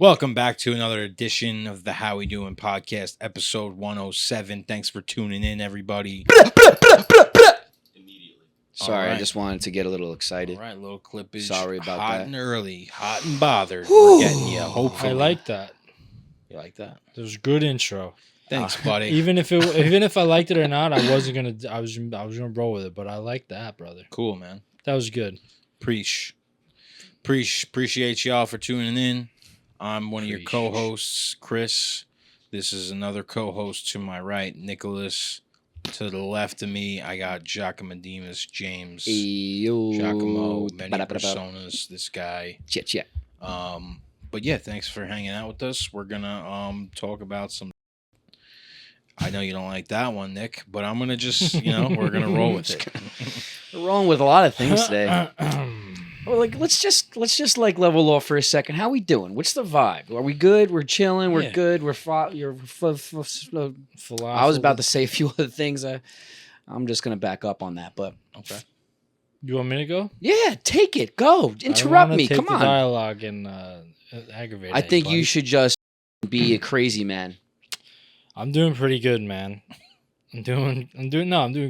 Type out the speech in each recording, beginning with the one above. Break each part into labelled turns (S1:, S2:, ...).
S1: Welcome back to another edition of the How We Doing podcast, episode 107. Thanks for tuning in, everybody.
S2: Immediately.
S3: Sorry,
S1: right.
S3: I just wanted to get a little excited.
S1: All right, little clippage.
S3: Sorry about
S1: hot
S3: that.
S1: and early, hot and bothered. We're getting you. Hopefully,
S2: I like that.
S1: You like that.
S2: It was a good intro.
S1: Thanks, buddy.
S2: Even if I liked it or not, I was gonna roll with it. But I like that, brother.
S1: Cool, man.
S2: That was good.
S1: Appreciate y'all for tuning in. I'm one of your
S2: Preach.
S1: co-hosts, Chris. This is another co-host to my right, Nicholas. To the left of me, I got Giacomo Demas, James,
S3: Yo.
S1: Giacomo, many
S3: Ba-da-ba-da-ba.
S1: personas, this guy.
S3: Chit.
S1: But yeah, thanks for hanging out with us. We're gonna talk about some. I know you don't like that one, Nick, but I'm gonna just we're gonna roll with it.
S3: We're rolling with a lot of things today. Well, let's just level off for a second. How we doing? What's the vibe? Are we good? We're chilling. We're
S2: Yeah.
S3: good. I was about to say a few other things. I'm just gonna back up on that. But
S1: Okay.
S2: You want me to go?
S3: yeah, take it. Go.
S2: I
S3: Interrupt
S2: wanna
S3: me.
S2: take
S3: Come
S2: the
S3: on.
S2: dialogue and aggravate.
S3: I think you
S2: anybody.
S3: should just be a crazy man.
S2: I'm doing pretty good, man. I'm doing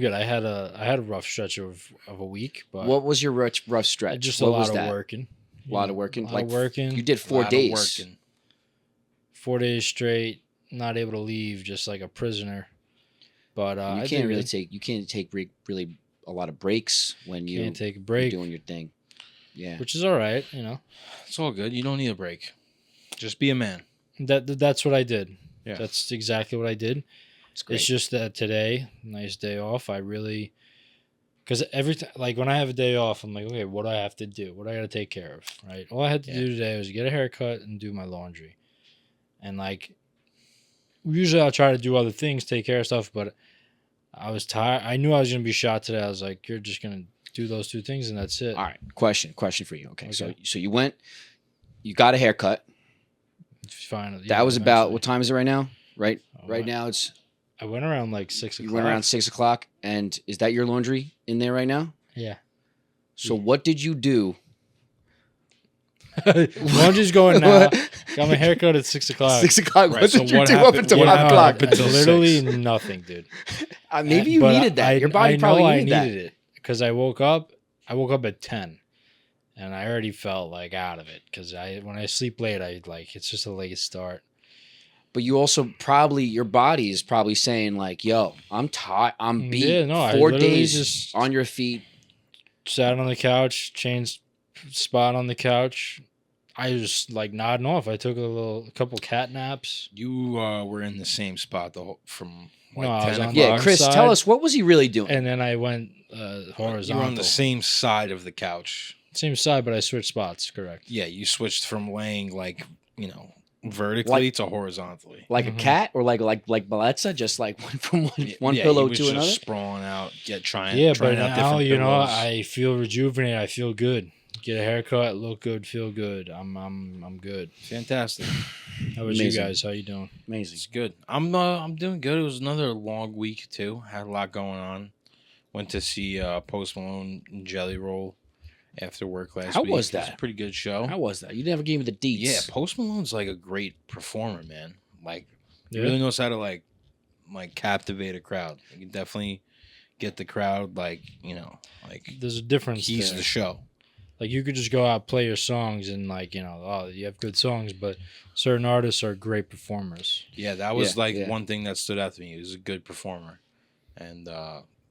S2: good. I had a rough stretch of a week, but
S3: What was your rough stretch?
S2: just
S3: what
S2: a lot
S3: was
S2: of
S3: that?
S2: working.
S3: A lot of working.
S2: A lot of working.
S3: You did 4
S1: Lot of
S3: days.
S1: working.
S2: 4 days straight, not able to leave, just like a prisoner. But
S3: You
S2: I
S3: can't really
S2: did
S3: take. You can't take really a lot of breaks when
S2: good.
S3: you
S2: Can't take a
S3: you're
S2: break,
S3: doing your thing. Yeah.
S2: which is all right.
S1: It's all good. You don't need a break. Just be a man.
S2: That's what I did.
S1: Yeah.
S2: That's exactly what I did.
S3: It's great.
S2: It's just that today, nice day off. I really, because every time, like when I have a day off, I'm like, okay, what do I have to do? What do I got to take care of? Right. All I had to
S3: Yeah.
S2: do today was get a haircut and do my laundry, and like usually I'll try to do other things, take care of stuff, but I was tired. I knew I was gonna be shot today. I was like, you're just gonna do those two things and that's it.
S3: All right. Question for you. Okay.
S2: Okay.
S3: So you went. You got a haircut.
S2: Fine.
S3: That was about what time is it right now? Right.
S2: Oh,
S3: Right
S2: what?
S3: now it's.
S2: I went around like 6 o'clock.
S3: You went around 6 o'clock, and is that your laundry in there right now?
S2: Yeah.
S3: So what did you do?
S2: Laundry's going now. Got my haircut at 6 o'clock.
S3: 6 o'clock.
S1: Right,
S3: What
S1: so
S3: did you
S1: what
S3: do up
S1: happened-
S3: until
S1: what
S3: 5 o'clock?
S1: happened until
S2: Literally
S1: 6?
S2: nothing, dude.
S3: Maybe you
S2: But
S3: needed that. Your body
S2: I
S3: probably
S2: know I
S3: needed that.
S2: needed it because I woke up at 10, and I already felt like out of it because when I sleep late, it's just a late start.
S3: But you also probably your body is probably saying like, "Yo, I'm tired. I'm beat.
S2: Yeah, no, I
S3: 4
S2: literally
S3: days
S2: just
S3: on your feet."
S2: sat on the couch, changed spot on the couch. I was just like nodding off. I took a couple cat naps.
S1: You were in the same spot from like
S2: No, I was
S1: 10
S2: on
S1: o'clock.
S2: the
S3: Yeah,
S2: wrong
S3: Chris,
S2: side.
S3: tell us what was he really doing?
S2: And then I went
S1: You were
S2: horizontal.
S1: on the same side of the couch.
S2: Same side, but I switched spots. Correct.
S1: Yeah, you switched from laying vertically to horizontally.
S3: Like
S2: Mhm.
S3: a cat, or like Baletza, just like went from one
S1: Yeah,
S3: pillow
S1: he was
S3: to
S1: just
S3: another.
S1: sprawling out, trying
S2: Yeah, but
S1: out
S2: now
S1: different pillows.
S2: I feel rejuvenated. I feel good. Get a haircut, look good, feel good. I'm good.
S1: Fantastic.
S2: How about you
S3: Amazing.
S2: guys? How you doing?
S3: Amazing.
S1: It's good. I'm doing good. It was another long week too. Had a lot going on. Went to see Post Malone and Jelly Roll after work last
S3: How
S1: week.
S3: was
S1: It was
S3: that?
S1: a pretty good show.
S3: How was that? You never gave me the deets.
S1: Yeah, Post Malone's like a great performer, man. Like he
S2: Yeah.
S1: really knows how to like captivate a crowd. He can definitely get the crowd like
S2: There's a difference.
S1: he's
S2: there.
S1: the show.
S2: Like you could just go out play your songs and you have good songs, but certain artists are great performers.
S1: Yeah, that was
S3: Yeah.
S1: one thing that stood out to me. He was a good performer. And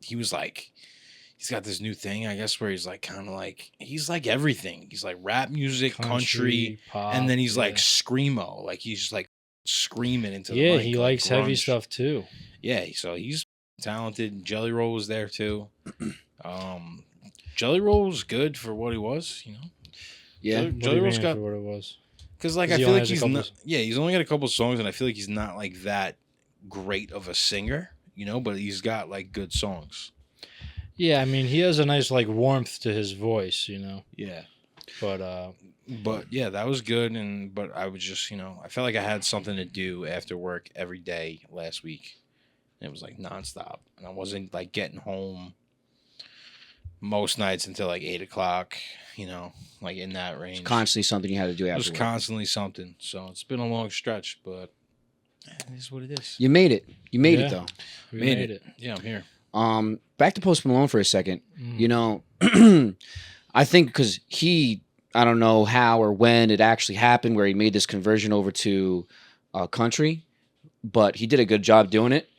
S1: he was like he's got this new thing, I guess, where he's like he's like everything. He's like rap music, country,
S2: pop,
S1: and then he's like
S2: yeah.
S1: screamo. Like he's just like screaming into the
S2: Yeah,
S1: mic,
S2: he
S1: like
S2: likes heavy
S1: grunge.
S2: stuff too.
S1: Yeah, so he's talented. Jelly Roll was there too. Jelly Roll was good for what he was,
S3: Yeah.
S1: Jelly-
S2: What do
S1: Jelly
S2: you
S1: Roll's
S2: mean
S1: got
S2: for what it was.
S1: because like
S2: 'Cause
S1: I
S2: he
S1: feel
S2: only
S1: like
S2: has a
S1: he's
S2: couple
S1: not. Yeah, he's only got a couple songs, and I feel like he's not like that great of a singer, but he's got like good songs.
S2: Yeah, I mean he has a nice like warmth to his voice,
S1: Yeah.
S2: But
S1: But yeah, that was good, but I was just I felt like I had something to do after work every day last week. And it was like nonstop, and I wasn't like getting home most nights until like 8 o'clock. You know, like in that range.
S3: Constantly something you had to do
S1: It
S3: after
S1: was
S3: work.
S1: constantly something. So it's been a long stretch, but it is what it is.
S3: You made it. You made it
S2: Yeah.
S3: though.
S2: We
S1: Made it. Yeah, I'm here.
S3: Back to Post Malone for a second.
S2: Mm.
S3: You know, I think because I don't know how or when it actually happened where he made this conversion over to country, but he did a good job doing it,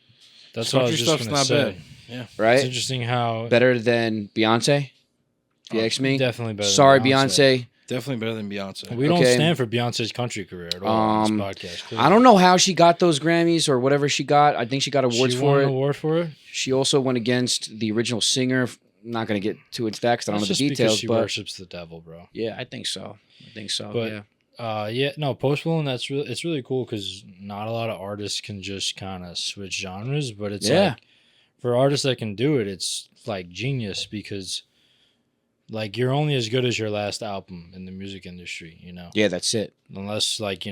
S2: That's what I was
S1: Country
S2: just
S1: stuff's
S2: gonna
S1: not
S2: say.
S1: bad. Yeah.
S2: It's
S3: right?
S2: interesting how
S3: Better than Beyonce, if you ask me.
S2: definitely better.
S3: Sorry,
S2: than
S3: Beyonce.
S1: Definitely better than Beyonce.
S2: We don't
S3: Okay.
S2: stand for Beyonce's country career at all on this podcast. Clearly.
S3: I don't know how she got those Grammys or whatever she got. I think she got awards
S2: She
S3: for
S2: won
S3: it.
S2: an award for it.
S3: She also went against the original singer. I'm not going to get too into that because I don't know
S2: That's
S3: the
S2: just
S3: details.
S2: because she
S3: But
S2: worships the devil, bro.
S3: yeah, I think so.
S2: But
S3: yeah.
S2: no, Post Malone. It's really cool because not a lot of artists can just kind of switch genres, but it's
S3: Yeah.
S2: like for artists that can do it, it's like genius because like you're only as good as your last album in the music industry, you know.
S3: Yeah, that's it.
S2: Unless like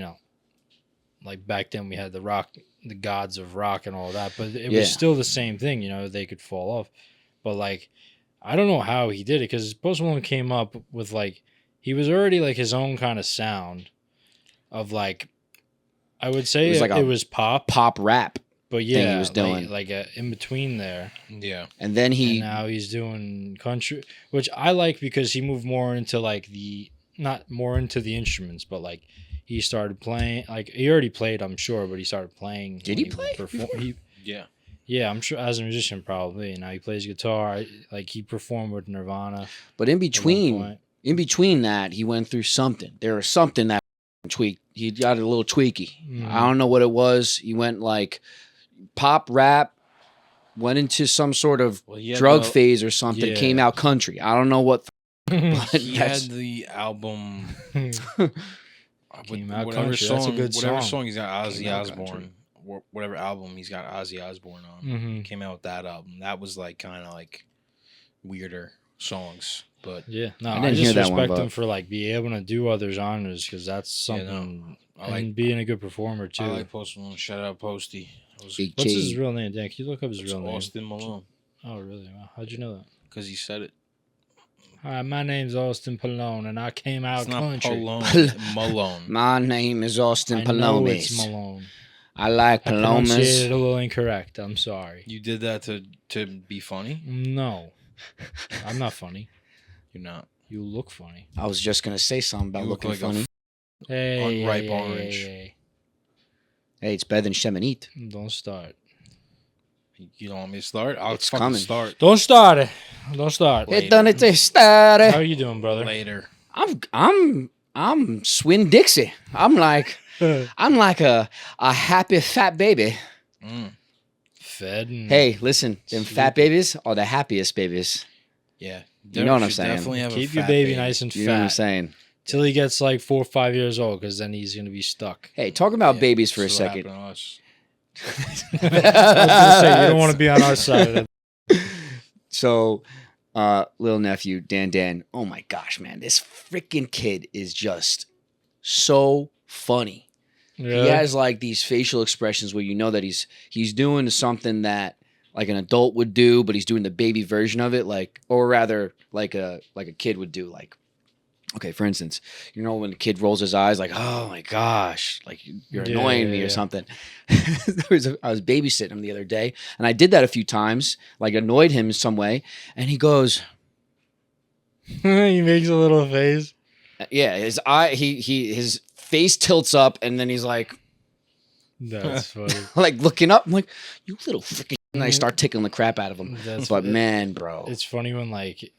S2: like back then we had the gods of rock and all that, but it
S3: Yeah.
S2: was still the same thing, you know. They could fall off, but like I don't know how he did it because Post Malone came up with like he was already like his own kind of sound of like I would say
S3: It was like
S2: it was pop,
S3: Pop rap.
S2: but yeah,
S3: he was doing.
S2: like in between there.
S1: Yeah.
S3: And then
S2: And now he's doing country, which I like because he moved more into like not more into the instruments, but like he started playing. Like he already played, I'm sure, but he started playing.
S3: Did
S2: when
S3: he play before?
S1: Yeah.
S2: Yeah, I'm sure as a musician probably. Now he plays guitar. Like he performed with Nirvana.
S3: But in
S2: at one
S3: between,
S2: point.
S3: that, he went through something. There was something that tweaked. He got a little tweaky.
S2: Mm.
S3: I don't know what it was. He went like pop rap, went into some sort of
S1: Well, he had
S3: drug
S1: the-
S3: phase or something.
S2: Yeah.
S3: Came out country. I don't know what. But
S1: He had
S3: that's-
S1: the album.
S2: Came out
S1: whatever
S2: country.
S1: song,
S2: That's a good
S1: whatever
S2: song.
S1: song he's got Ozzy
S3: Came out
S1: Osbourne.
S3: country.
S1: Whatever album he's got Ozzy Osbourne on.
S2: Mhm.
S1: Came out with that album. That was like kind of like weirder songs, but
S2: Yeah, no,
S3: I
S2: I,
S3: didn't
S2: just
S3: hear that one,
S2: respect
S3: but-
S2: him for like being able to do other genres because that's
S1: Yeah, no,
S2: something.
S1: I like-
S2: and being a good performer too.
S1: I like Post Malone. Shout out Posty. That was
S3: Big
S2: What's
S3: K.
S2: his real name, Dan? Can you look up his
S1: it's
S2: real name?
S1: Austin Malone
S2: Oh, really? Wow. How'd you know that?
S1: because he said it.
S2: Hi, my name's Austin Malone, and I came out
S1: It's not
S2: country.
S1: Malone. Malone.
S3: My name is Austin
S2: I know it's
S3: Palomes.
S2: Malone.
S3: I like
S2: I pronounced
S3: Palomas.
S2: it a little incorrect. I'm sorry.
S1: You did that to be funny.
S2: No, I'm not funny.
S1: You're not.
S2: You look funny.
S3: I was just gonna say something about
S1: You look
S3: looking
S1: like a
S3: funny.
S2: Hey,
S1: Unripe
S2: hey,
S1: orange.
S2: hey,
S3: Hey, it's better than Cheminite.
S2: hey. Don't start.
S1: You don't want me to start? I'll
S3: It's
S1: fucking
S3: coming.
S1: start
S2: Don't start it. Don't start.
S1: Later.
S3: It done it to
S2: How
S3: start.
S2: are you doing, brother?
S1: later.
S3: I'm Swin Dixie. I'm like a happy fat baby.
S1: Mm.
S2: Fed. And
S3: Hey, listen, them fat
S2: Sleepy.
S3: babies are the happiest babies.
S1: Yeah.
S3: You know what I'm
S1: should
S3: saying.
S1: Definitely have
S2: keep
S1: a
S2: your
S1: fat
S2: baby nice and
S3: You know what I'm
S2: fat
S3: saying?
S2: till he gets like 4 or 5 years old, because then he's gonna be stuck.
S3: Hey, talk about
S1: Yeah,
S3: babies for a
S1: that's what
S3: second.
S1: happened to us.
S2: I was gonna say you don't want to be on our side of it.
S3: So, little nephew, Dan, oh my gosh, man, this freaking kid is just so funny.
S2: Yeah.
S3: He has like these facial expressions where you know that he's doing something that like an adult would do, but he's doing the baby version of it, like, or rather like a kid would do. Like, okay, for instance, you know when the kid rolls his eyes, like, oh my gosh, like you're
S2: Yeah,
S3: annoying me
S2: yeah.
S3: or something. I was babysitting him the other day, and I did that a few times, like annoyed him in some way, and he goes,
S2: He makes a little face.
S3: yeah, his eye, his face tilts up, and then he's like
S2: That's funny.
S3: looking up. I'm like, you little freaking. And I start tickling the crap out of him.
S2: That's
S3: But man, bro,
S2: It's funny when like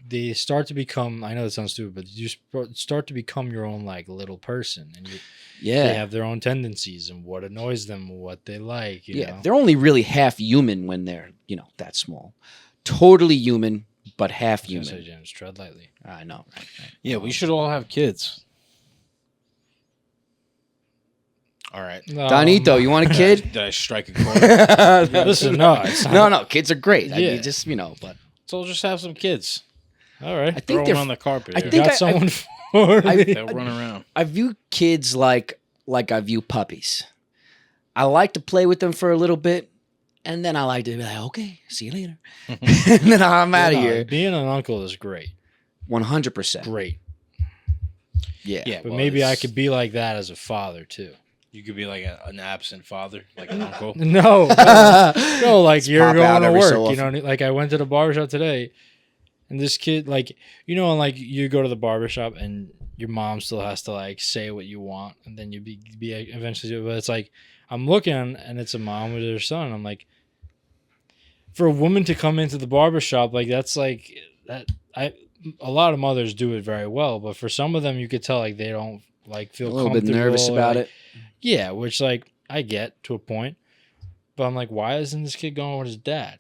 S2: they start to become. I know it sounds stupid, but you start to become your own like little person, and they
S3: yeah,
S2: have their own tendencies and what annoys them, what they like. You know?
S3: they're only really half human when they're that small. Totally human, but half
S2: I was gonna
S3: human.
S2: say, James, tread lightly.
S3: I know. Right?
S1: Yeah, we should all have kids. All right.
S3: Donito, you want a kid?
S1: Did I strike a chord?
S2: Listen, no, it's not.
S3: no, kids are great. I
S2: Yeah.
S3: mean, just but
S1: So just have some kids.
S2: All right.
S3: I think
S1: Throw
S3: they're.
S1: them on the carpet.
S3: I
S1: here.
S3: think
S2: got someone for
S3: I-
S2: me.
S1: They'll run around.
S3: I view kids like I view puppies. I like to play with them for a little bit, And then I like to be like, okay, see you later. And then I'm out of
S2: No,
S3: here.
S2: Being an uncle is great.
S3: 100%.
S2: Great.
S3: Yeah.
S1: Yeah,
S2: But
S1: well,
S2: maybe I
S1: it's-
S2: could be like that as a father too.
S1: You could be like an absent father, like an uncle.
S2: No, like
S3: Just
S2: you're
S3: pop out
S2: going to
S3: every so
S2: work. You know, like I went to the barbershop today, and this kid, like, you know, like you go to the barbershop and your mom still has to like say what you want, and then you be eventually. But it's like I'm looking, and it's a mom with her son. I'm like, for a woman to come into the barbershop, like that's like that. A lot of mothers do it very well, but for some of them, you could tell like they don't like feel
S3: A little bit
S2: comfortable
S3: nervous
S2: or,
S3: about
S2: like,
S3: it.
S2: Yeah, which like I get to a point, but I'm like, why isn't this kid going with his dad?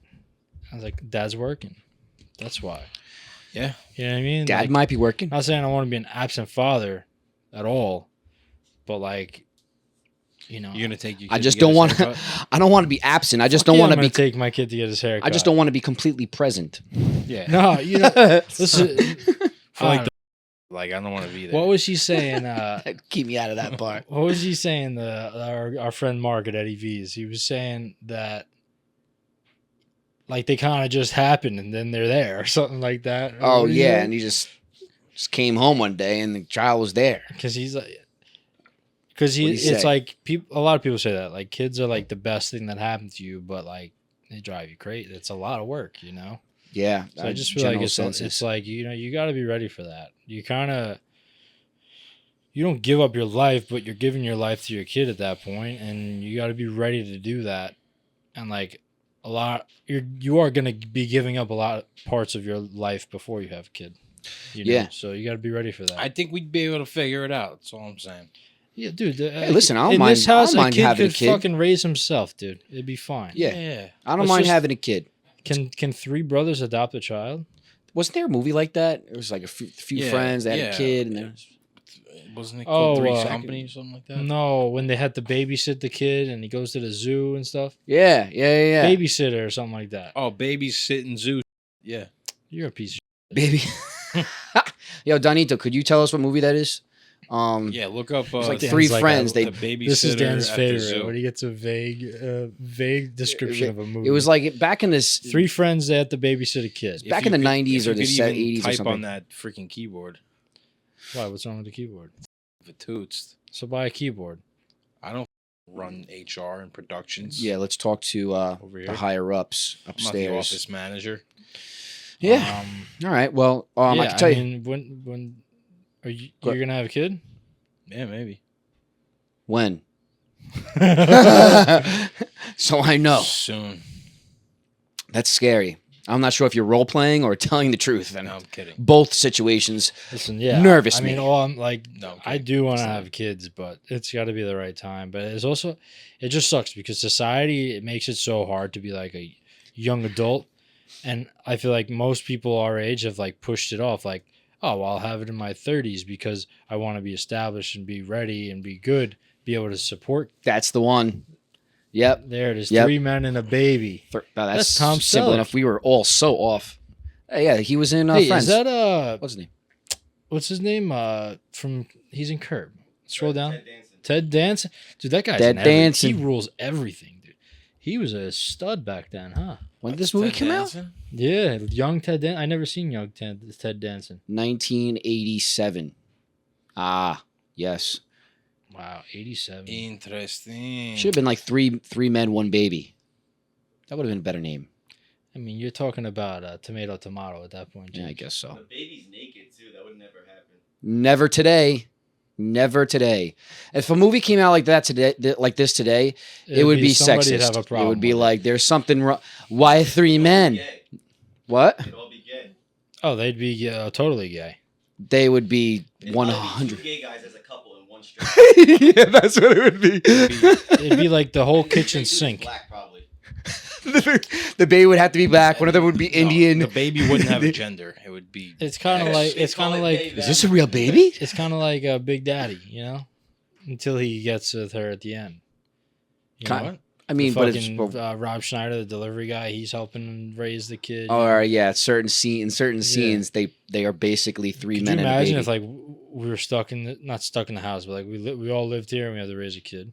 S2: I was like, dad's working. That's why.
S1: Yeah.
S2: You know what I mean?
S3: Dad
S2: Like,
S3: might be working.
S2: not saying I want to be an absent father at all, but like, you know,
S1: You're gonna take your.
S3: I
S1: kid
S3: just
S1: to get
S3: don't
S1: his
S3: want
S1: haircut?
S3: to. I don't want to be absent. I just
S2: fuck
S3: don't
S2: yeah,
S3: want
S2: I'm
S3: to
S2: gonna
S3: be.
S2: take my kid to get his haircut.
S3: I just don't want to be completely present.
S1: Yeah.
S2: No, you know, listen.
S1: For like, like I don't want to be there.
S2: What was she saying?
S3: Keep me out of that part.
S2: What was he saying? Our friend Mark at Eddie V's. He was saying that like they kind of just happen and then they're there or something like that.
S3: Oh yeah, and he just came home one day and the child was there.
S2: because he's like, because
S3: What'd he
S2: it's
S3: say?
S2: like people. A lot of people say that like kids are like the best thing that happened to you, but like they drive you crazy. It's a lot of work, you know.
S3: Yeah,
S2: So I just feel like it's like, you know, you got to be ready for that. You don't give up your life, but you're giving your life to your kid at that point, and you got to be ready to do that. And like you are gonna be giving up a lot of parts of your life before you have a kid. You know?
S3: Yeah.
S2: So you got to be ready for that.
S1: I think we'd be able to figure it out. That's all I'm saying.
S2: Yeah, dude.
S3: Hey, listen, I don't
S2: in
S3: mind-
S2: this house,
S3: I don't mind
S2: a kid
S3: having a
S2: could
S3: kid.
S2: fucking raise himself, dude. It'd be fine.
S3: Yeah. I don't
S2: Let's
S3: mind
S2: just-
S3: having a kid.
S2: Can three brothers adopt a child?
S3: Wasn't there a movie like that? It was like a few
S1: Yeah,
S3: friends that had
S1: yeah.
S3: a kid, and then
S1: Wasn't it called
S2: Oh,
S1: Three's Company or something like that?
S2: No, when they had to babysit the kid and he goes to the zoo and stuff.
S3: yeah.
S2: Babysitter or something like that.
S1: Oh, babysitting zoo. Yeah.
S2: You're a piece of
S3: Baby. Yo, Donito, could you tell us what movie that is?
S1: Yeah, look up.
S3: It's like
S2: Dan's
S3: three
S2: like
S3: friends.
S1: the
S3: They
S1: babysitter.
S2: This is Dan's
S1: at the
S2: favorite
S1: zoo.
S2: when he gets a vague description of a movie.
S3: It was like back in this.
S2: three friends that had to babysit a kid.
S1: If
S3: back
S1: you
S3: in the
S1: could-
S3: 90s
S1: if you
S3: or the
S1: could even
S3: 80s or
S1: type
S3: something.
S1: on that freaking keyboard.
S2: Why? What's wrong with the keyboard?
S1: If it toots,
S2: So buy a keyboard.
S1: I don't run HR and productions.
S3: Yeah, let's talk to
S1: Over
S3: the
S1: here.
S3: higher ups
S1: I'm not the
S3: upstairs.
S1: office manager.
S3: Yeah. All right. Well, I
S2: yeah,
S3: can tell you.
S2: mean, when are you
S3: Go-
S2: you're gonna have a kid?
S1: Yeah, maybe.
S3: When? So I know.
S1: Soon.
S3: That's scary. I'm not sure if you're role playing or telling the truth. And
S1: No, I'm kidding.
S3: both situations.
S2: Listen, yeah,
S3: Nervous
S2: I mean,
S3: me.
S2: all I'm like,
S1: No, I'm
S2: I
S1: kidding.
S2: do want to
S1: It's
S2: have kids, but it's got to be the right time. But it's also, it just sucks because society it makes it so hard to be like a young adult, and I feel like most people our age have like pushed it off. Like, oh, well, I'll have it in my 30s because I want to be established and be ready and be good, be able to support.
S3: That's the one. Yep.
S2: There it is,
S3: Yep.
S2: 3 men and a baby.
S3: No,
S2: That's Tom
S3: simple
S2: Selleck.
S3: enough. We were all so off. Yeah, he was in
S2: Hey,
S3: Friends.
S2: is that
S3: What's his name?
S2: what's his name? From he's in Curb. Scroll down. Ted Danson. Dude, that guy's
S3: Ted
S2: in everything.
S3: Danson.
S2: He rules everything, dude. He was a stud back then, huh?
S3: When did this movie come out?
S2: Yeah, young Ted Danson. I never seen young Ted Danson.
S3: 1987. Ah, yes.
S2: Wow, 87.
S1: Interesting.
S3: Should have been like three men, one baby. That would have been a better name.
S2: I mean, you're talking about tomato at that point.
S3: Yeah, I
S2: James.
S3: guess so.
S4: The baby's naked too. That would never happen.
S3: Never today. Never today. If a movie came out like that today, like this today, it would be
S2: somebody'd
S3: sexist.
S2: have a
S3: It
S2: problem
S3: would be
S2: with
S3: like there's something wrong. Why three men?
S4: Gay.
S3: What?
S4: It'd all be gay.
S2: Oh, they'd be totally gay.
S3: They would be
S4: It'd probably be
S3: 100.
S4: 2 gay guys as a couple and one straight.
S3: Yeah, that's what it would be.
S2: It'd be like the whole kitchen
S4: Dude is
S2: sink.
S4: Black, probably.
S3: The baby would have to be black. One of them would be Indian.
S1: The baby wouldn't have a gender. It would be.
S2: It's kind of
S4: Yeah,
S2: like
S4: they
S2: it's
S4: call
S2: kind of
S4: it
S2: like
S4: gay
S3: Is this a real baby?
S2: it's kind of like Big Daddy, you know, until he gets with her at the end. You know?
S3: Kind- I mean, but it's.
S2: fucking, Rob Schneider, the delivery guy, he's helping raise the kid.
S3: Oh, all right, yeah. Certain scenes, they are basically three
S2: Could
S3: men
S2: you
S3: and a
S2: imagine
S3: baby.
S2: if like we were stuck in not stuck in the house, but like we all lived here and we had to raise a kid?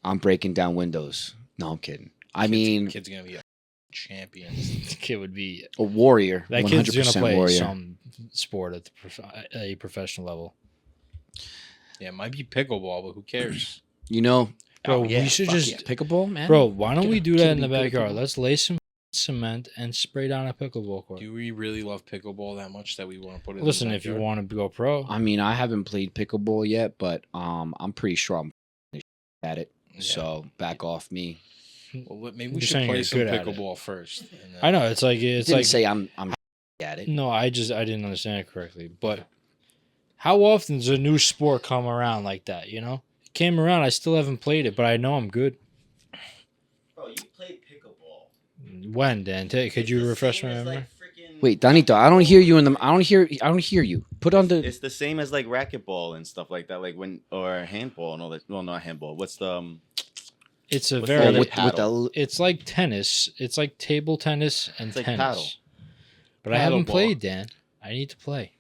S3: I'm breaking down windows. No, I'm kidding. I mean,
S1: kid's gonna be a champion.
S2: The kid would be
S3: a warrior.
S2: that
S3: 100%
S2: kid's gonna play
S3: warrior.
S2: some sport at a professional level.
S1: Yeah, it might be pickleball, but who cares?
S3: You know,
S2: Bro, we should
S3: fuck
S2: just
S3: yeah. Pickleball, man.
S2: Bro, why don't we do that in the
S3: Kid be
S2: backyard?
S3: pickleball.
S2: Let's lay some cement and spray down a pickleball court.
S1: Do we really love pickleball that much that we want to put it?
S2: Listen,
S1: in the
S2: if you
S1: backyard?
S2: want to go pro,
S3: I mean, I haven't played pickleball yet, but I'm pretty sure I'm at it.
S1: Yeah.
S3: So back off me.
S1: Well, maybe
S2: I'm
S1: we
S2: just
S1: should
S2: saying
S1: play
S2: you're
S1: some
S2: good at it.
S1: pickleball first. And then,
S2: I know it's like
S3: Didn't say I'm at it.
S2: no, I didn't understand it correctly. But how often does a new sport come around like that? You know, it came around. I still haven't played it, but I know I'm good.
S4: Bro, you played pickleball.
S2: When Dan? Could
S4: It's
S2: you
S4: the
S2: refresh
S4: same
S2: my
S4: as,
S2: memory?
S4: like, freaking-
S3: Wait, Danito, I don't hear you in the. I don't hear you. Put on the.
S5: It's the same as like racquetball and stuff like that, like when or handball and all that. Well, not handball. What's the
S2: It's a
S5: What's
S2: very.
S5: the other
S3: with
S5: paddle?
S3: the.
S2: It's like tennis. It's like table tennis and
S5: It's like
S2: tennis.
S5: paddle.
S2: But I haven't
S1: Paddleball.
S2: played, Dan. I need to play.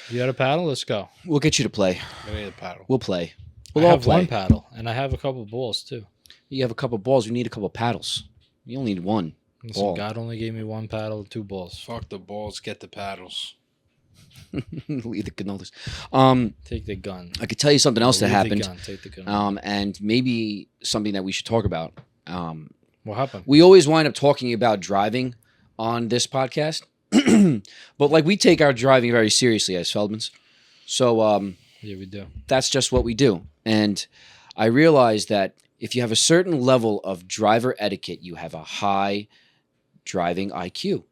S2: You got a paddle? Let's go.
S3: We'll get you to play.
S1: Maybe the paddle.
S3: We'll play.
S2: I
S3: We'll all
S2: have
S3: play.
S2: one paddle, and I have a couple balls too.
S3: You have a couple balls. You need a couple paddles. You only need one.
S2: Listen,
S3: Ball.
S2: God only gave me one paddle and two balls.
S1: Fuck the balls, get the paddles.
S3: Leave the cannolis.
S2: Take the gun.
S3: I could tell you something else that
S2: Leave the
S3: happened.
S2: gun, take the gun.
S3: And maybe something that we should talk about.
S2: What happened?
S3: We always wind up talking about driving on this podcast, but like we take our driving very seriously as Feldmans. So
S2: Yeah, we do.
S3: that's just what we do. And I realized that if you have a certain level of driver etiquette, you have a high driving IQ.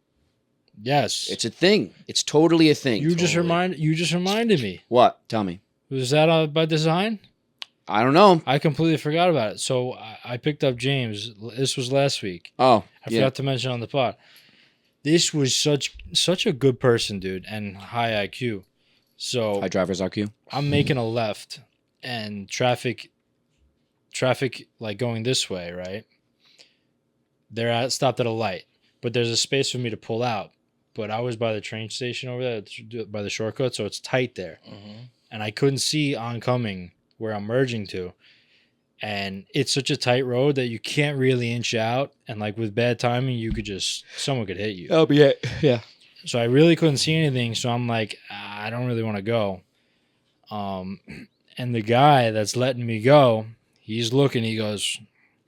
S2: Yes.
S3: It's a thing. It's totally a thing.
S2: You just reminded me.
S3: What? Tell me.
S2: Was that by design?
S3: I don't know.
S2: I completely forgot about it. So I picked up James. This was last week.
S3: Oh,
S2: I
S3: yeah.
S2: forgot to mention on the pod. This was such a good person, dude, and high IQ. So
S3: High driver's IQ.
S2: I'm making a left, and traffic like going this way, right? They're stopped at a light, but there's a space for me to pull out. But I was by the train station over there, by the shortcut, so it's tight there, and I couldn't see oncoming where I'm merging to. And it's such a tight road that you can't really inch out, and like with bad timing, someone could hit you.
S3: Oh, but yeah.
S2: So I really couldn't see anything. So I'm like, I don't really want to go. And the guy that's letting me go, he's looking. He goes,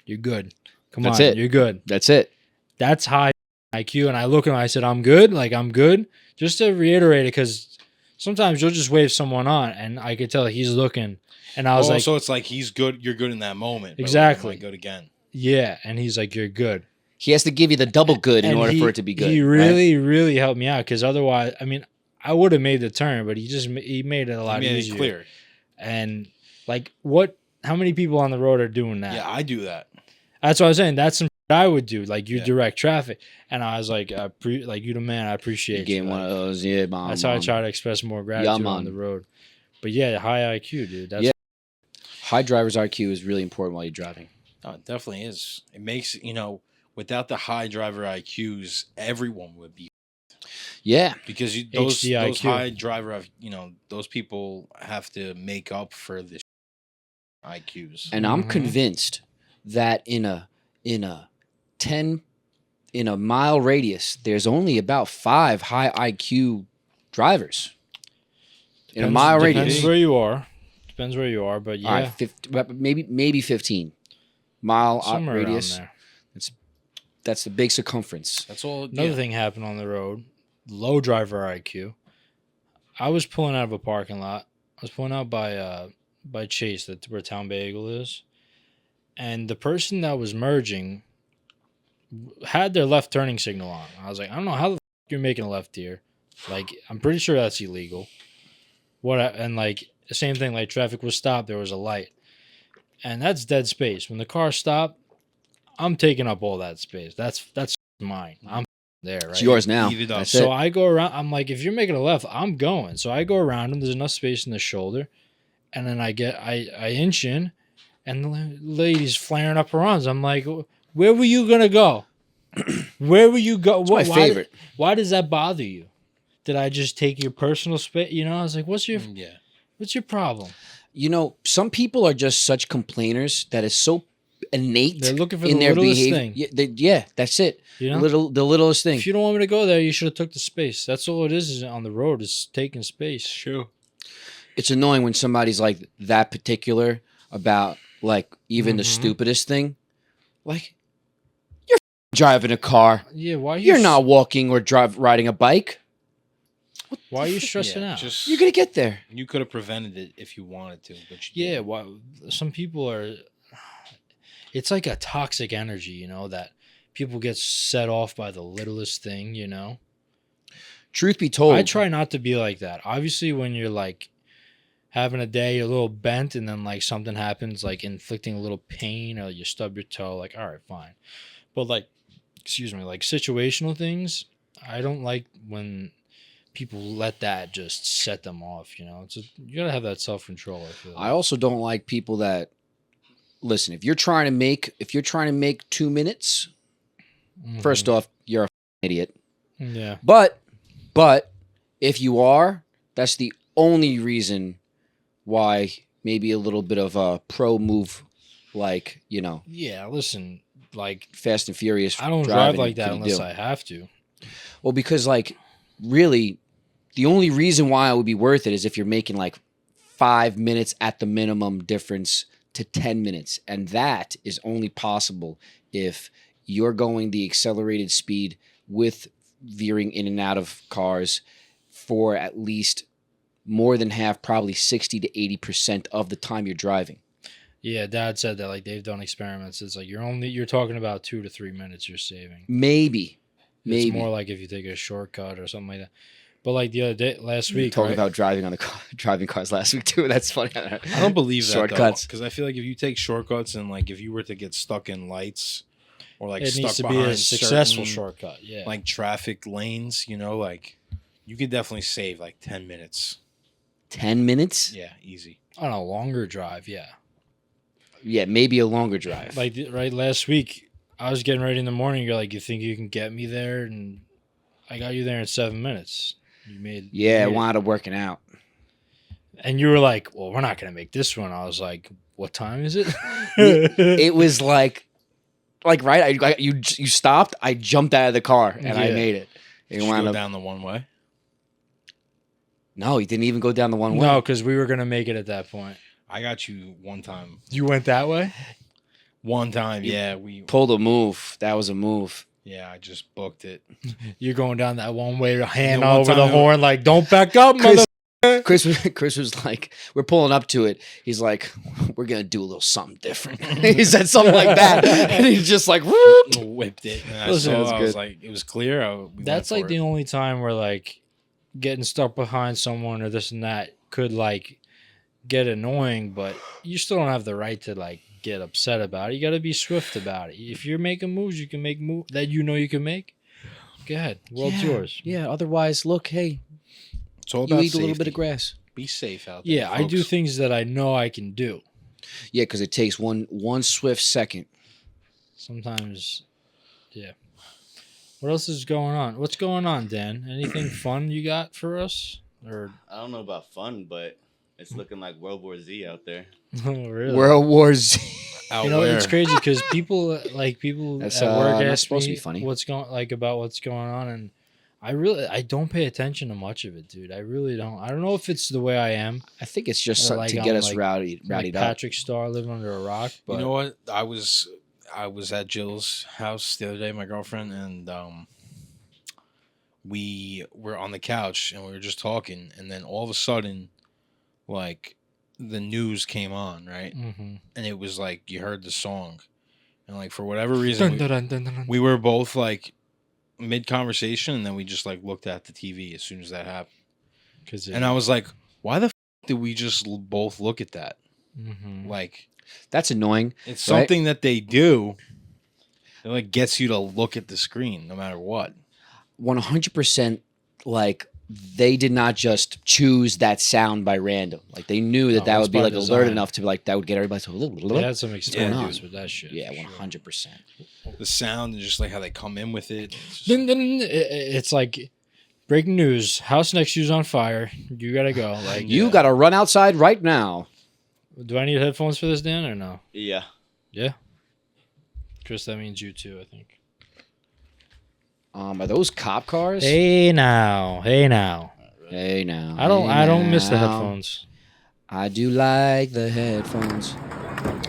S2: "You're good. Come
S3: That's
S2: on,
S3: it.
S2: you're good."
S3: That's it.
S2: That's high IQ. And I look at him. I said, "I'm good. Like I'm good." Just to reiterate it, because sometimes you'll just wave someone on, and I could tell he's looking. And I was like,
S1: so it's like he's good. You're good in that moment. but
S2: Exactly.
S1: Might good again.
S2: "Yeah," and he's like, "You're good."
S3: He has to give you the double good in
S2: And
S3: order for it to be good.
S2: He
S3: right?
S2: really helped me out, because otherwise, I mean, I would have made the turn, but he made it a lot
S1: I mean, it's
S2: easier.
S1: clear.
S2: And like, how many people on the road are doing that?
S1: Yeah, I do that.
S2: That's what I was saying. That's some shit I would do. Like, you
S1: Yeah.
S2: direct traffic, and I was like, like you the man. I
S3: You
S2: appreciate
S3: gave
S2: you.
S3: one
S2: Like,
S3: of those, yeah, mom.
S2: that's how I
S3: mom.
S2: try to express more gratitude
S3: man.
S2: on the road. But yeah, high IQ, dude. That's
S3: Yeah. High driver's IQ is really important while you're driving.
S1: Oh, it definitely is. It makes without the high driver IQs, everyone would be
S3: Yeah.
S1: because those
S2: HDIQ.
S1: high driver, those people have to make up for the IQs.
S3: And I'm
S2: Mhm.
S3: convinced that in a 10 mile radius, there's only about 5 high IQ drivers. In a mile
S2: Depends
S3: radius.
S2: where you are. Depends where you are, but yeah,
S3: All right, 50, maybe 15 mile
S2: somewhere
S3: radius.
S2: around there.
S3: That's the big circumference.
S1: That's all.
S2: Another thing happened on the road. Low driver IQ. I was pulling out of a parking lot. I was pulling out by Chase, that's where Town Bagel is. And the person that was merging had their left turning signal on. I was like, I don't know how the f- you're making a left here. Like, I'm pretty sure that's illegal. And like the same thing, like traffic was stopped, there was a light. And that's dead space. When the car stopped, I'm taking up all that space. That's mine. I'm there, right?
S3: It's yours now.
S1: Eat it up.
S3: That's
S2: So
S3: it.
S2: I go around. I'm like, if you're making a left, I'm going. So I go around him. There's enough space in the shoulder, and then I inch in, and the lady's flaring up her arms. I'm like, where were you gonna go? Where were you go?
S3: It's my favorite.
S2: Why does that bother you? Did I just take your personal space? I was like, what's your
S1: Yeah.
S2: problem?
S3: Some people are just such complainers that it's so innate
S2: They're looking for
S3: in
S2: the
S3: their
S2: littlest
S3: behavior.
S2: thing.
S3: Yeah, that's it.
S2: You know,
S3: The littlest thing.
S2: if you don't want me to go there, you should have took the space. That's all it is on the road. Is taking space.
S1: True.
S3: It's annoying when somebody's like that particular about like even the stupidest thing. Like, you're driving a car.
S2: Yeah, why
S3: You're not walking or riding a bike.
S2: Why are you stressing
S1: Yeah,
S2: out?
S1: just
S3: You're gonna get there.
S1: you could have prevented it if you wanted to, but you
S2: Yeah,
S1: didn't.
S2: why? Some people are. It's like a toxic energy, you know, that people get set off by the littlest thing, you know.
S3: Truth be told,
S2: I try not to be like that. Obviously, when you're like having a day, you're a little bent, and then like something happens, like inflicting a little pain, or you stub your toe, like, all right, fine. But like, excuse me, like situational things, I don't like when people let that just set them off, you know. You gotta have that self-control, I feel like.
S3: I also don't like people that listen. If you're trying to make 2 minutes, first off, you're a idiot.
S2: Yeah.
S3: But if you are, that's the only reason why maybe a little bit of a pro move, like, you know,
S2: Yeah, listen, like,
S3: Fast and Furious.
S2: I don't drive
S3: driving
S2: like that
S3: could
S2: unless
S3: do.
S2: I have to.
S3: Well, because like really, the only reason why it would be worth it is if you're making like 5 minutes at the minimum difference to 10 minutes, and that is only possible if you're going the accelerated speed with veering in and out of cars for at least more than half, probably 60 to 80% of the time you're driving.
S2: Yeah, Dad said that, like, they've done experiments. It's like you're talking about 2 to 3 minutes you're saving.
S3: Maybe.
S2: It's more like if you take a shortcut or something like that. But like the other day, last week,
S3: Talking
S2: right?
S3: about driving cars last week too. That's funny.
S1: I don't believe that
S3: Shortcuts.
S1: because I feel like if you take shortcuts and like if you were to get stuck in lights or like
S2: It
S1: stuck
S2: needs to be
S1: behind
S2: a successful
S1: certain,
S2: shortcut. Yeah.
S1: like traffic lanes, you know, like you could definitely save like 10 minutes.
S3: 10 minutes?
S1: Yeah, easy.
S2: on a longer drive, yeah.
S3: Yeah, maybe a longer drive.
S2: Like right last week, I was getting ready in the morning. You're like, you think you can get me there? And I got you there in 7 minutes. You made
S3: yeah, it
S2: it.
S3: wound up working out.
S2: And you were like, well, we're not gonna make this one. I was like, what time is it?
S3: It was like right. You stopped. I jumped out of the car and I
S2: Yeah.
S3: made it. It
S1: Did you
S3: wound
S1: go
S3: up.
S1: down the one way?
S3: No, he didn't even go down the one way.
S2: No, because we were gonna make it at that point.
S1: I got you one time.
S2: You went that way.
S1: One time,
S3: You
S1: yeah, we
S3: Pulled a move. That was a move.
S1: yeah, I just booked it.
S2: You're going down that one way, hand
S1: one
S2: over the
S1: time-
S2: horn, like, don't back up,
S3: Chris-
S2: mother.
S3: Chris was like, we're pulling up to it. He's like, we're gonna do a little something different. He said something like that, and he's just like, whoop.
S1: Whipped it. And I
S2: Listen,
S1: saw,
S3: it was
S1: I was
S3: good.
S1: like, it was clear. We went
S2: That's like
S1: for
S2: the
S1: it.
S2: only time where like getting stuck behind someone or this and that could like get annoying, but you still don't have the right to like get upset about it. You got to be swift about it. If you're making moves, you can make moves that you know you can make. Go ahead, world's yours.
S3: Yeah. Otherwise, look, hey,
S1: It's all
S3: you
S1: about
S3: eat a little bit
S1: safety.
S3: of grass.
S1: Be safe out there.
S2: Yeah, I do
S1: folks.
S2: things that I know I can do.
S3: Yeah, because it takes one swift second.
S2: Sometimes, yeah. What else is going on? What's going on, Dan? Anything fun you got for us? Or
S5: I don't know about fun, but it's looking like World War Z out there.
S2: oh, really?
S3: World War Z.
S1: Out
S2: You know,
S1: where?
S2: it's crazy because people
S3: That's,
S2: at work
S3: not
S2: ask
S3: supposed to
S2: me
S3: be funny.
S2: what's going about what's going on, and I don't pay attention to much of it, dude. I really don't. I don't know if it's the way I am.
S3: I think it's just
S2: Or
S3: something
S2: like
S3: to
S2: I'm
S3: get us
S2: like-
S3: rowdied
S2: Like
S3: up.
S2: Patrick Starr living under a rock, but
S1: You know what? I was at Jill's house the other day, my girlfriend, and we were on the couch and we were just talking, and then all of a sudden, like the news came on, right?
S2: Mhm.
S1: And it was like you heard the song, and like for whatever reason,
S2: Dun, dun, dun, dun, dun, dun.
S1: we were both like mid conversation, and then we just like looked at the TV as soon as that happened,
S2: 'Cause
S1: and I was like, why the did we just both look at that?
S2: Mhm.
S1: Like
S3: That's annoying.
S1: it's
S3: Right.
S1: something that they do. It like gets you to look at the screen no matter what.
S3: 100%. Like they did not just choose that sound by random. Like they knew that
S2: No,
S3: that
S2: it's
S3: would be
S2: by
S3: like alert
S2: design.
S3: enough to be like that would get everybody to
S2: They had some
S3: going
S2: experience
S3: on?
S2: with that shit.
S3: Yeah,
S2: for sure.
S3: 100%.
S1: The sound and just like how they come in with it. It's just-
S2: Dun, dun, dun. It's like breaking news: house next to you's on fire. You gotta go. Like,
S3: You got to run outside right now.
S2: do I need headphones for this, Dan, or no?
S5: Yeah.
S2: Yeah. Chris, that means you too, I think.
S3: Are those cop cars?
S2: Hey now.
S3: Hey now.
S2: I don't miss the headphones.
S3: I do like the headphones.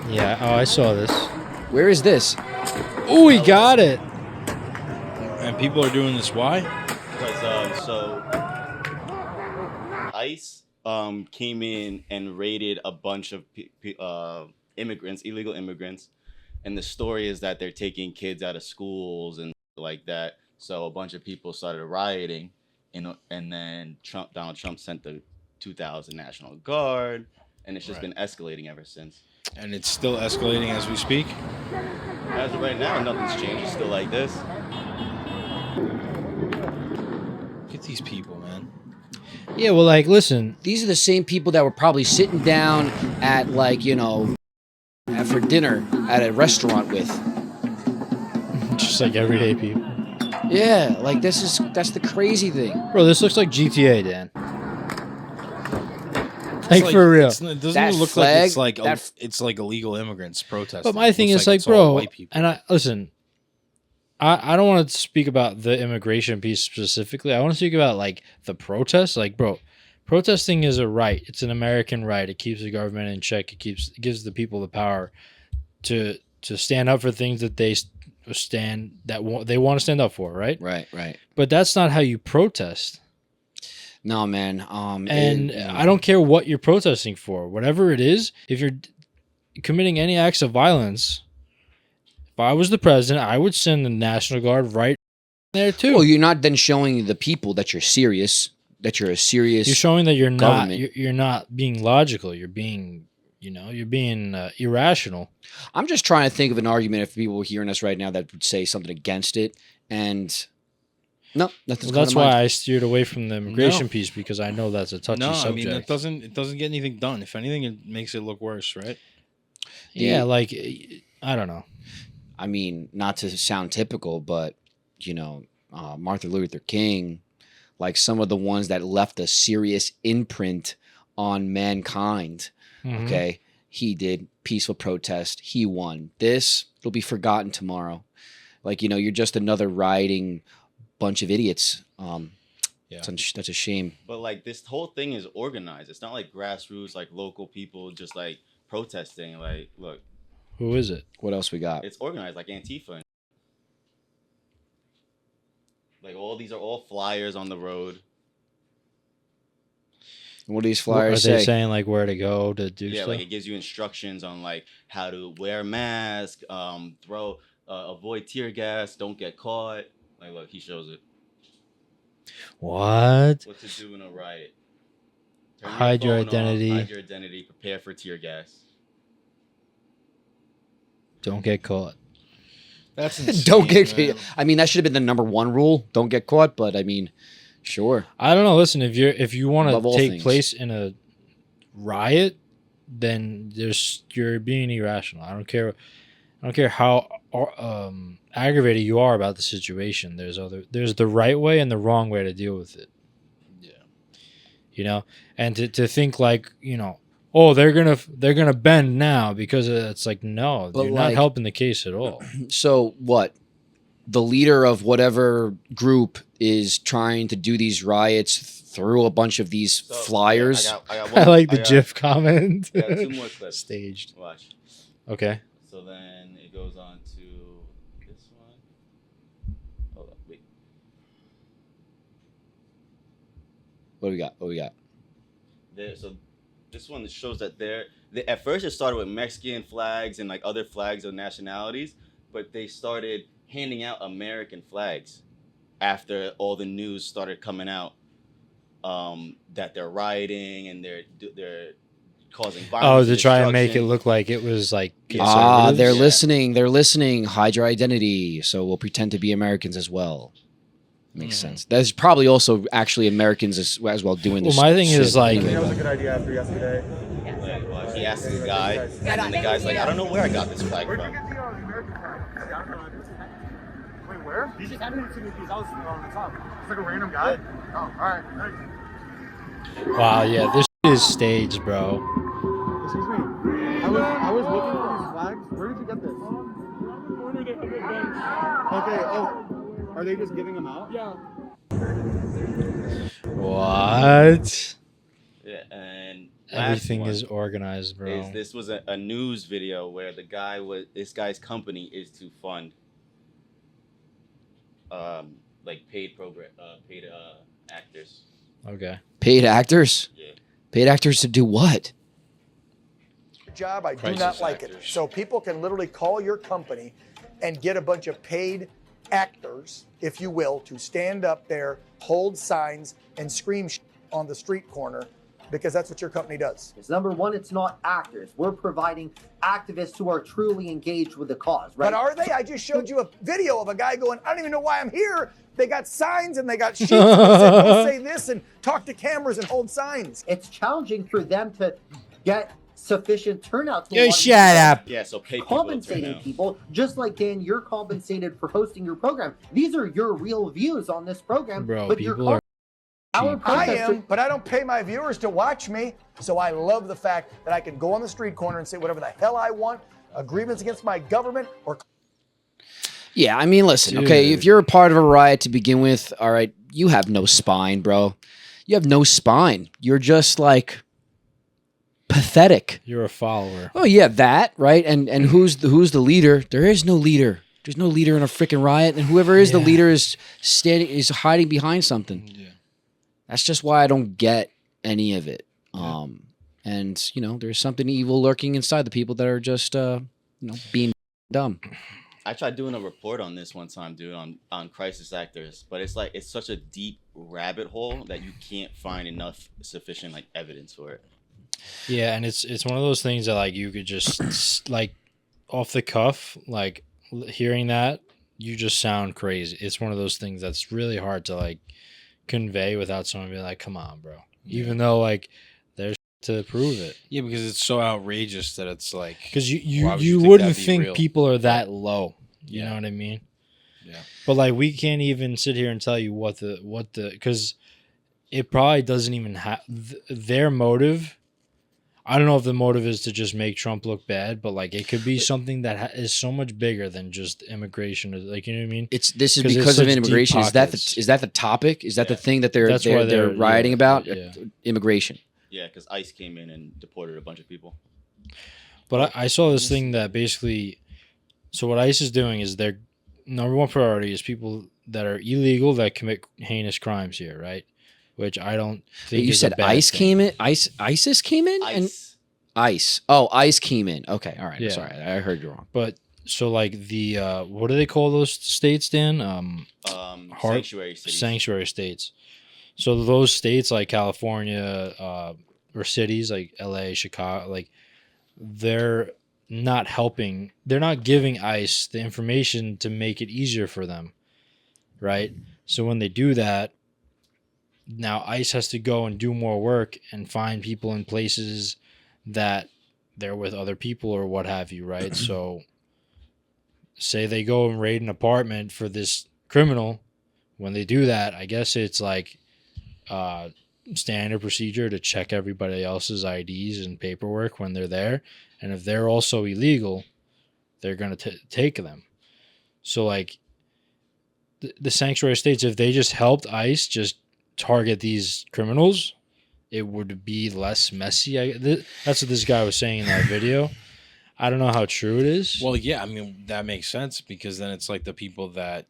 S2: Yeah. Oh, I saw this.
S3: Where is this?
S2: Oh, he got it.
S1: And people are doing this. Why?
S5: Because so ICE came in and raided a bunch of immigrants, illegal immigrants, and the story is that they're taking kids out of schools and like that. So a bunch of people started rioting, and then Donald Trump sent the 2,000 National Guard, and it's just been escalating ever since.
S1: And it's still escalating as we speak.
S5: As of right now, nothing's changed. It's still like this.
S1: Look at these people, man.
S2: Yeah, well, like, listen.
S3: These are the same people that were probably sitting down at, like, you know, for dinner at a restaurant with.
S2: Just like everyday people.
S3: Yeah, like that's the crazy thing.
S2: Bro, this looks like GTA, Dan. Like for real.
S1: It doesn't
S3: That
S1: even look
S3: flag,
S1: like it's like illegal immigrants protesting.
S2: But my thing is like,
S1: it's all
S2: bro,
S1: white people.
S2: and I don't want to speak about the immigration piece specifically. I want to speak about like the protests. Like, bro, protesting is a right. It's an American right. It keeps the government in check. It gives the people the power to stand up for things that they want to stand up for, right?
S3: Right.
S2: But that's not how you protest.
S3: No, man.
S2: I don't care what you're protesting for. Whatever it is, if you're committing any acts of violence, if I was the president, I would send the National Guard right there too.
S3: Well, you're not then showing the people that you're serious, that you're a serious.
S2: You're showing that you're
S3: government.
S2: not. You're not being logical. You're being, you're being irrational.
S3: I'm just trying to think of an argument if people were hearing us right now that would say something against it, and no, nothing's.
S2: Well, that's why I steered away from the immigration piece, because I know that's a touchy subject.
S1: I mean, it doesn't get anything done. If anything, it makes it look worse, right?
S2: Yeah, like I don't know.
S3: I mean, not to sound typical, but Martin Luther King, like some of the ones that left a serious imprint on mankind.
S2: Mm-hmm.
S3: Okay, he did peaceful protest. He won. It'll be forgotten tomorrow. Like, you're just another rioting bunch of idiots.
S1: Yeah.
S3: That's a shame.
S5: But like this whole thing is organized. It's not like grassroots, like local people just like protesting. Like, look,
S2: Who is it?
S3: What else we got?
S5: it's organized like Antifa. Like these are all flyers on the road.
S3: What do these
S2: Are
S3: flyers
S2: they
S3: say?
S2: saying like where to go to do
S5: Yeah,
S2: stuff?
S5: like it gives you instructions on like how to wear a mask, avoid tear gas, don't get caught. Like, look, he shows it.
S2: What?
S5: What to do in a riot.
S2: Hide your
S5: phone off,
S2: identity.
S5: hide your identity. Prepare for tear gas.
S2: Don't get caught.
S1: That's insane,
S3: Don't get.
S1: man.
S3: I mean, that should have been the -- rule. Don't get caught. But I mean, sure.
S2: I don't know. Listen, if you want
S3: Above
S2: to
S3: all
S2: take
S3: things.
S2: place in a riot, then you're being irrational. I don't care how aggravated you are about the situation. There's the right way and the wrong way to deal with it.
S1: Yeah.
S2: And to think like, oh, they're gonna bend now because it's like, no,
S3: But
S2: you're not
S3: like-
S2: helping the case at all.
S3: So what? The leader of whatever group is trying to do these riots through a bunch of these
S5: So,
S3: flyers.
S5: yeah, I got
S2: I
S5: one,
S2: like the
S5: got-
S2: GIF comment.
S5: I got 2 more clips.
S2: Staged.
S5: Watch.
S2: Okay.
S5: So then it goes on to this one. Hold up, wait.
S3: What do we got?
S5: So this one shows that at first it started with Mexican flags and like other flags of nationalities, but they started handing out American flags after all the news started coming out that they're rioting and they're causing violence.
S2: Oh, to
S5: and
S2: try and make it
S5: destruction.
S2: look like it was like
S3: They're
S2: conservatives?
S3: listening. Hide your identity. So we'll pretend to be Americans as well. Makes
S2: Mm-hmm.
S3: sense. There's probably also actually Americans as well doing this.
S2: Well, my thing
S3: shit
S2: is like,
S3: anyway,
S4: That was a
S3: but-
S4: good idea after yesterday.
S5: Like, he asked the guy, and then the guy's like, I don't know where I got this flag
S4: Where'd you
S5: from.
S4: get the American flag? Wait, where? He just happened to me because I was on the top. It's like a random guy? Oh, alright.
S2: wow, yeah, this is staged, bro.
S4: Excuse me. I was looking for these flags. Where did you get this? Okay. Oh, are they just giving them out?
S6: Yeah.
S2: What?
S5: Yeah, and
S2: Everything
S5: last
S2: is
S5: one
S2: organized, bro.
S5: is this was a news video where this guy's company is to fund like paid actors.
S2: Okay.
S3: Paid actors?
S5: Yeah.
S3: Paid actors to do what?
S7: Job, I do
S1: Crisis
S7: not like it.
S1: actors.
S7: So people can literally call your company and get a bunch of paid actors, if you will, to stand up there, hold signs, and scream on the street corner, because that's what your company does.
S8: Number one, it's not actors. We're providing activists who are truly engaged with the cause, right?
S7: But are they? I just showed you a video of a guy going, I don't even know why I'm here. They got signs and they got sheets that said, go say this and talk to cameras and hold signs.
S8: It's challenging for them to get sufficient turnout to
S2: You
S8: want to
S2: shut up.
S5: Yeah, so pay people to turn
S8: compensating
S5: out.
S8: people, just like Dan, you're compensated for hosting your program. These are your real views on this program,
S2: Bro,
S8: but you're
S2: people are
S8: our
S2: cheap.
S7: I
S8: protesters-
S7: am, but I don't pay my viewers to watch me. So I love the fact that I can go on the street corner and say whatever the hell I want, agreements against my government, or
S3: Yeah, I mean, listen, okay, if
S2: Dude.
S3: you're a part of a riot to begin with, all right, you have no spine, bro. You have no spine. You're just like pathetic.
S2: You're a follower.
S3: Oh yeah, that, right? And who's the leader? There is no leader. There's no leader in a freaking riot, and whoever is the
S2: Yeah.
S3: leader is hiding behind something.
S1: Yeah.
S3: That's just why I don't get any of it. And you know, there's something evil lurking inside the people that are just being dumb.
S5: I tried doing a report on this one time, dude, on crisis actors, but it's such a deep rabbit hole that you can't find enough sufficient like evidence for it.
S2: Yeah, and it's one of those things that like you could just like off the cuff, like hearing that, you just sound crazy. It's one of those things that's really hard to like convey without someone being like, "Come on, bro."
S1: Yeah.
S2: Even though like there's to prove it.
S1: Yeah, because it's so outrageous that it's like
S2: Because
S1: why would
S2: you
S1: think
S2: wouldn't
S1: that'd be
S2: think
S1: real?
S2: people are that low. You
S1: Yeah.
S2: know what I mean?
S1: Yeah.
S2: But like we can't even sit here and tell you what the because it probably doesn't even have their motive. I don't know if the motive is to just make Trump look bad, but like it could be something that is so much bigger than just immigration. Like, you know what I mean?
S3: This is
S2: 'Cause it's
S3: because of
S2: such deep
S3: immigration. Is
S2: pockets.
S3: that the topic? Is that the thing that
S2: That's why
S3: they're
S2: they're
S3: rioting about?
S2: yeah.
S3: Immigration.
S5: Yeah, because ICE came in and deported a bunch of people.
S2: But I saw this thing that basically, so what ICE is doing is their number one priority is people that are illegal that commit heinous crimes here, right? Which I don't think
S3: You
S2: is
S3: said
S2: a bad
S3: ICE
S2: thing.
S3: came in. ISIS came in, and
S5: ICE.
S3: ICE. Oh, ICE came in. Okay, all right.
S2: Yeah.
S3: Sorry, I heard you wrong.
S2: But so like the what do they call those states, Dan?
S5: Sanctuary cities.
S2: Sanctuary states. So those states like California, or cities like LA, Chicago, like they're not helping. They're not giving ICE the information to make it easier for them, right? So when they do that, now ICE has to go and do more work and find people in places that they're with other people or what have you, right? So say they go and raid an apartment for this criminal. When they do that, I guess it's like standard procedure to check everybody else's IDs and paperwork when they're there. And if they're also illegal, they're going to take them. So like the sanctuary states, if they just helped ICE just target these criminals, it would be less messy. That's what this guy was saying in that video. I don't know how true it is.
S1: Well, yeah, I mean that makes sense because then it's like the people that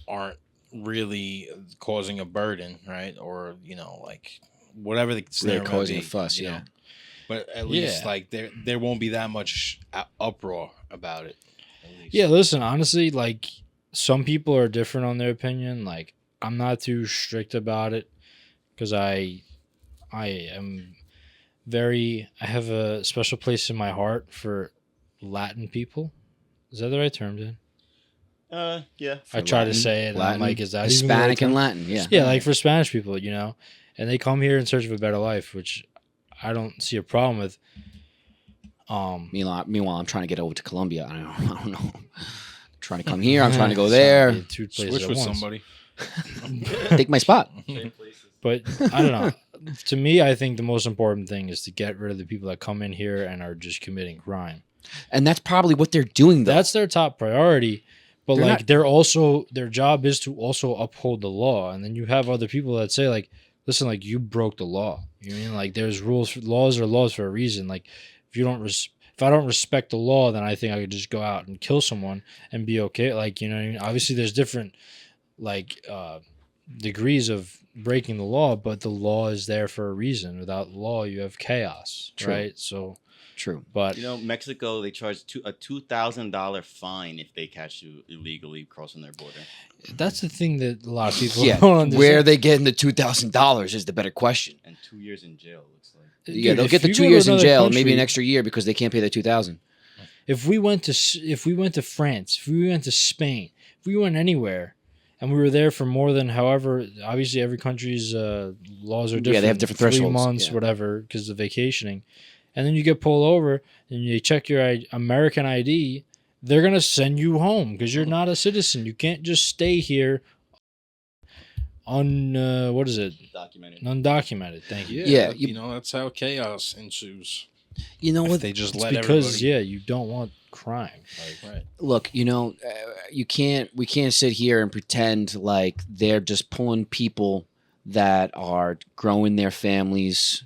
S1: aren't really causing a burden, right? Or like whatever the
S3: They're
S1: scenario might
S3: causing
S1: be,
S3: a fuss,
S1: you
S3: yeah.
S1: know. But at least
S2: Yeah.
S1: like there won't be that much uproar about it. At least.
S2: Yeah, listen, honestly, like some people are different on their opinion. Like I'm not too strict about it because I am I have a special place in my heart for Latin people. Is that the right term, dude?
S5: Yeah.
S2: I try to say it, and I'm
S3: Latin,
S2: like, is that even the right
S3: Hispanic and
S2: term?
S3: Latin? Yeah.
S2: Yeah, like for Spanish people, and they come here in search of a better life, which I don't see a problem with.
S3: Meanwhile, I'm trying to get over to Colombia. I don't know. I'm trying to come here. I'm trying to go there.
S2: Two places
S1: Switch
S2: at
S1: with
S2: once.
S1: somebody.
S3: Take my spot.
S2: But I don't know. To me, I think the most important thing is to get rid of the people that come in here and are just committing crime.
S3: And that's probably what they're doing, though.
S2: That's their top priority. But
S3: They're
S2: like
S3: not-
S2: they're also their job is to also uphold the law. And then you have other people that say like, listen, like you broke the law. You know what I mean? Like there's laws are laws for a reason. Like if I don't respect the law, then I think I could just go out and kill someone and be okay. Like, you know what I mean? Obviously there's different like degrees of breaking the law, but the law is there for a reason. Without law, you have chaos,
S3: True.
S2: right? So
S3: True.
S2: but
S5: You know, Mexico, they charge a $2,000 fine if they catch you illegally crossing their border.
S2: that's the thing that a lot of people
S3: Yeah,
S2: don't understand.
S3: where are they getting the $2,000 is the better question.
S5: And 2 years in jail, looks like.
S3: Yeah,
S2: Dude,
S3: they'll
S2: if
S3: get the
S2: you
S3: 2
S2: go to
S3: years in
S2: another
S3: jail, and maybe
S2: country-
S3: an extra year because they can't pay the $2,000.
S2: If we went to France, if we went to Spain, if we went anywhere, and we were there for more than however, obviously every country's laws are different.
S3: Yeah, they have different
S2: 3
S3: thresholds,
S2: months,
S3: yeah.
S2: whatever, because of vacationing, and then you get pulled over and you check your American ID. They're gonna send you home because you're not a citizen. You can't just stay here what is it?
S5: Documented.
S2: Undocumented. Thank you.
S3: Yeah,
S1: you know, that's how chaos ensues.
S3: You know
S1: If
S3: what?
S1: they just
S2: It's
S1: let
S2: because
S1: everybody.
S2: you don't want crime. Like,
S1: Right.
S3: Look, you know, we can't sit here and pretend like they're just pulling people that are growing their families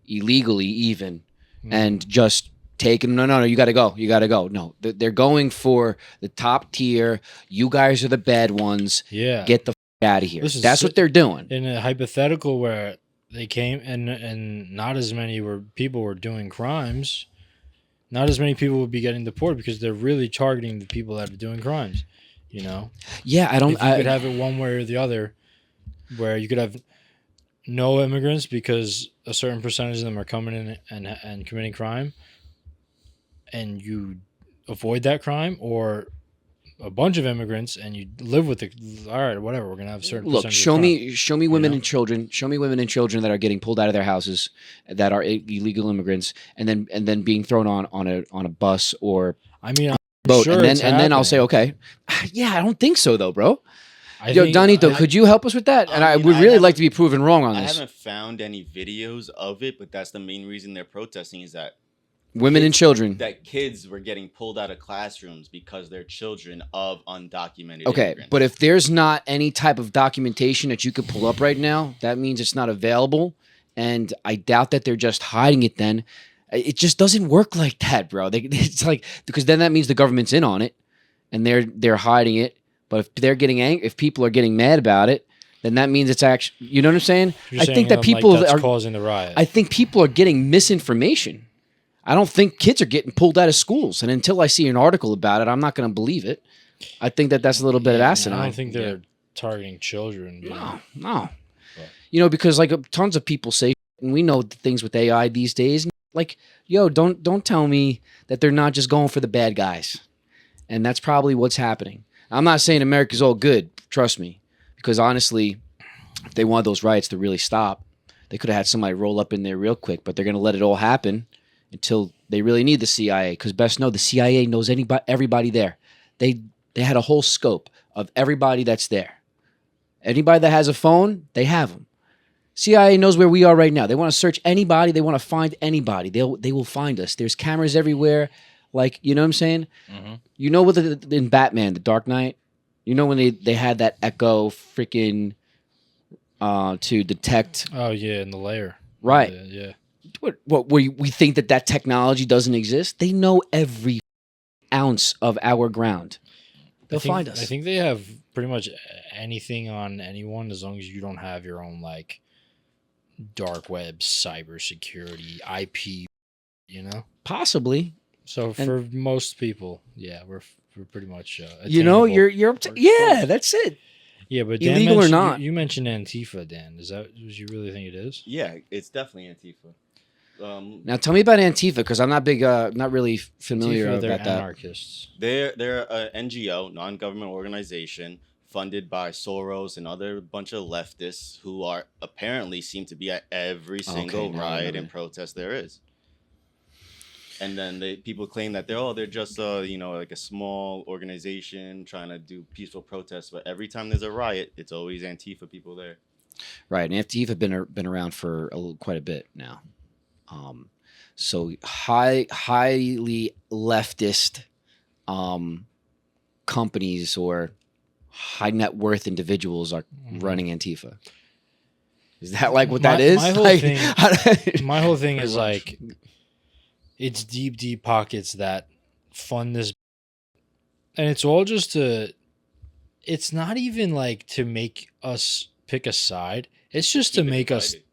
S3: illegally, even, and just taking no, you got to go, no, they're going for the top tier. You guys are the bad ones.
S2: yeah.
S3: Get the out of here.
S2: Listen,
S3: That's what they're doing.
S2: In a hypothetical where they came and not as many people were doing crimes, not as many people would be getting deported because they're really targeting the people that are doing crimes. You know,
S3: Yeah, I don't.
S2: if you could have it one way or the other, where you could have no immigrants because a certain percentage of them are coming in and committing crime, and you avoid that crime, or a bunch of immigrants and you live with the all right, whatever. We're gonna have a certain
S3: Look,
S2: percentage
S3: show
S2: of
S3: me women
S2: know?
S3: and children. Show me women and children that are getting pulled out of their houses, that are illegal immigrants, and then being thrown on a bus or
S2: crime. I mean, I'm
S3: boat,
S2: sure
S3: and
S2: it's
S3: then I'll say,
S2: happening.
S3: okay, yeah, I don't think so though, bro.
S2: I
S3: Yo,
S2: think-
S3: Donito,
S2: I-
S3: could you help us with that? And
S5: I
S3: I
S5: mean,
S3: would
S5: I
S3: really
S5: haven't-
S3: like to be proven wrong on
S5: I
S3: this.
S5: haven't found any videos of it, but that's the main reason they're protesting is that
S3: Women and children.
S5: kids were getting pulled out of classrooms because they're children of undocumented
S3: Okay,
S5: immigrants.
S3: but if there's not any type of documentation that you could pull up right now, that means it's not available. And I doubt that they're just hiding it then. It just doesn't work like that, bro. It's like, because then that means the government's in on it and they're hiding it. But if they're getting if people are getting mad about it, then that means it's actually, you know what I'm saying?
S2: You're
S3: I
S2: saying,
S3: think that people
S2: that's
S3: are
S2: causing the riot.
S3: I think people are getting misinformation. I don't think kids are getting pulled out of schools. And until I see an article about it, I'm not going to believe it. I think that that's a little bit of
S2: I
S3: asinine.
S2: don't think they're targeting children. You know?
S3: No.
S2: But-
S3: You know, because like tons of people say, and we know things with AI these days. Like, yo, don't tell me that they're not just going for the bad guys. And that's probably what's happening. I'm not saying America's all good, trust me. Because honestly, if they wanted those riots to really stop, they could have had somebody roll up in there real quick. But they're going to let it all happen until they really need the CIA. Because best know, the CIA knows everybody there. They had a whole scope of everybody that's there. Anybody that has a phone, they have them. CIA knows where we are right now. They want to search anybody. They want to find anybody. They will find us. There's cameras everywhere. Like, you know what I'm saying?
S1: Mm-hmm.
S3: You know, in Batman, The Dark Knight, you know when they had that Echo freaking to detect.
S2: Oh yeah, in the layer.
S3: Right.
S2: Yeah.
S3: What we think that technology doesn't exist? They know every ounce of our ground. They'll find us.
S2: I think they have pretty much anything on anyone as long as you don't have your own like dark web, cybersecurity, IP. You know.
S3: Possibly.
S2: So for most people, yeah, we're pretty much.
S3: You know,
S2: attainable.
S3: you're yeah, that's it.
S2: Yeah, but Dan
S3: Illegal or
S2: mentioned-
S3: not.
S2: you mentioned Antifa, Dan. Is that what you really think it is?
S5: Yeah, it's definitely Antifa.
S3: Now tell me about Antifa because I'm not big, not really familiar
S2: Antifa, they're
S3: about that.
S2: anarchists.
S5: They're an NGO, non-government organization, funded by Soros and other bunch of leftists who are apparently seem to be at every single
S3: now I
S5: riot
S3: remember.
S5: and protest there is. And then people claim that they're just like a small organization trying to do peaceful protests, but every time there's a riot, it's always Antifa people there.
S3: Right, and Antifa have been around for quite a bit now. So highly leftist companies or high net worth individuals are running Antifa. Is that like what that is?
S2: My whole
S3: Like,
S2: thing, my whole thing is
S1: much.
S2: like, it's deep pockets that fund this, and it's all just to. It's not even like to make us pick a side. It's just to
S5: Keep it
S2: make us
S5: divided.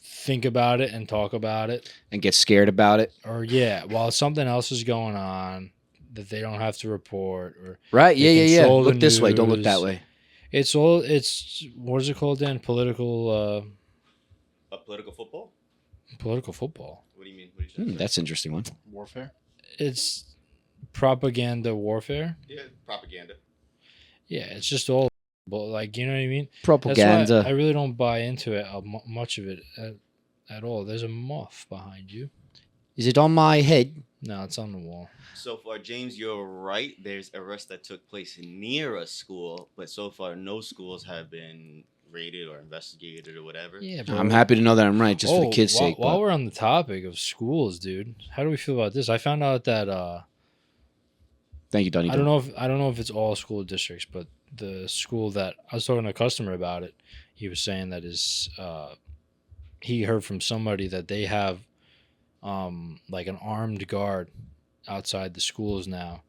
S2: think about it and talk about it.
S3: and get scared about it.
S2: Or while something else is going on that they don't have to report, or
S3: Right?
S2: They
S3: Yeah.
S2: control the
S3: Look this way. Don't look that
S2: news.
S3: way.
S2: it's what is it called then? Political
S5: Political football?
S2: football.
S5: What do you mean? What did you say?
S3: That's an interesting one.
S1: Warfare.
S2: It's propaganda warfare.
S5: Yeah, propaganda.
S2: Yeah, it's just all, but like, you know what I mean. That's
S3: Propaganda.
S2: why I really don't buy into it much of it at all. There's a moth behind you.
S3: Is it on my head?
S2: No, it's on the wall.
S5: So far, James, you're right. There's arrests that took place near a school, but so far, no schools have been raided or investigated or whatever.
S2: Yeah, but
S3: I'm happy to know that I'm right, just for the kids' sake.
S2: While
S3: but-
S2: we're on the topic of schools, dude, how do we feel about this? I found out that
S3: Thank you, Donnie.
S2: I don't know if it's all school districts, but the school that I was talking to a customer about it, he was saying that he heard from somebody that they have like an armed guard outside the schools now,